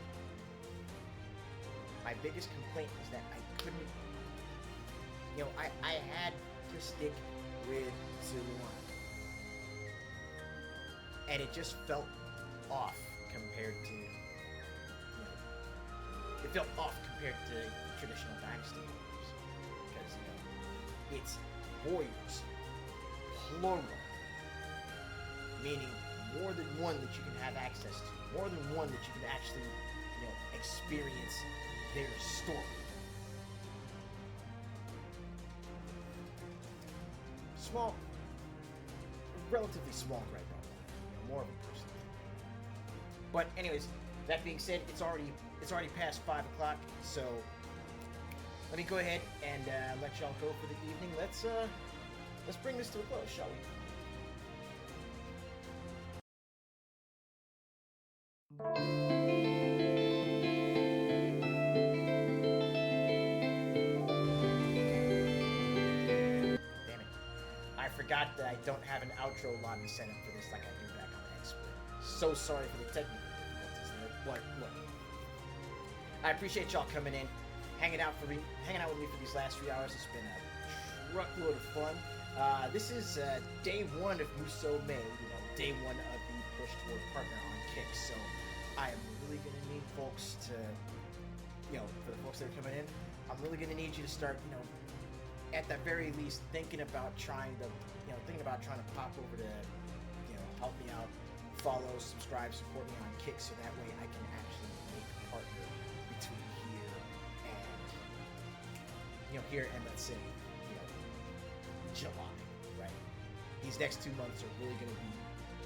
my biggest complaint is that I couldn't, I had to stick with Zuluan. And it just felt off compared to, it felt off compared to traditional Dynasty Warriors. Because, it's Warriors, plural. Meaning more than one that you can have access to. More than one that you can actually, experience their story. Small, relatively small gripe on that. More of a person. But anyways, that being said, it's already past 5 o'clock, so let me go ahead and let y'all go for the evening. Let's bring this to a close, shall we? Damn it. I forgot that I don't have an outro lobby set up for this like I do back on X-Split. So sorry for the technical difficulties there. But look, I appreciate y'all coming in, hanging out with me for these last 3 hours. It's been a truckload of fun. This is day 1 of Musou May, day 1 of the push toward partner on Kick. So I am really going to need folks to, for the folks that are coming in, I'm really going to need you to start, at the very least, thinking about trying to pop over to, help me out, follow, subscribe, support me on Kick, so that way I can actually make a partner between here and let's say, July, right? These next 2 months are really going to be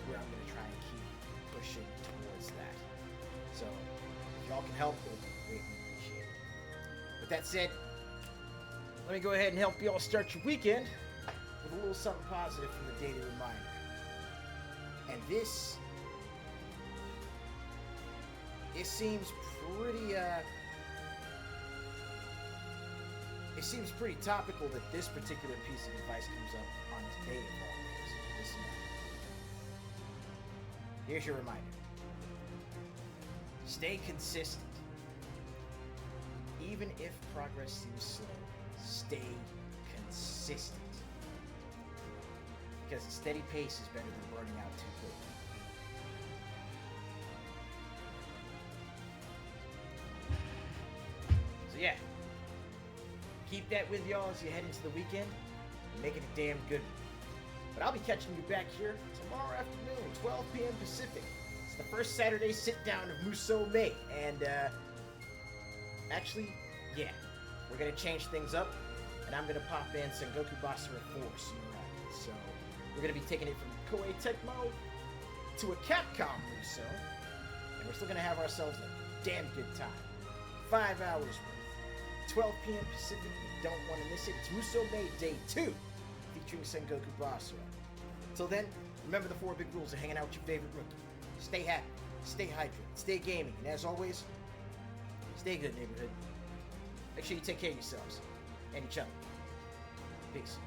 where I'm going to try and keep pushing towards that. So, if y'all can help, it would be greatly appreciated. With that said, let me go ahead and help y'all start your weekend with a little something positive from the daily reminder. And this, it seems pretty topical that this particular piece of advice comes up on today of all days. Listen up. Here's your reminder. Stay consistent. Even if progress seems slow, stay consistent. Because a steady pace is better than burning out too quickly. So yeah, keep that with y'all as you head into the weekend and make it a damn good one. But I'll be catching you back here tomorrow afternoon, 12 p.m. Pacific. It's the first Saturday sit-down of Musou May. And, actually, yeah, we're going to change things up. And I'm going to pop in Sengoku Basara 4 sooner rather. So, we're going to be taking it from Koei Tecmo to a Capcom Musou. And we're still going to have ourselves a damn good time. 5 hours worth. 12 p.m. Pacific. You don't want to miss it. It's Musou May Day 2, featuring Sengoku Basara. Till then, remember the 4 big rules of hanging out with your favorite rookie. Stay happy, stay hydrated, stay gaming, and as always, stay good, neighborhood. Make sure you take care of yourselves and each other. Peace.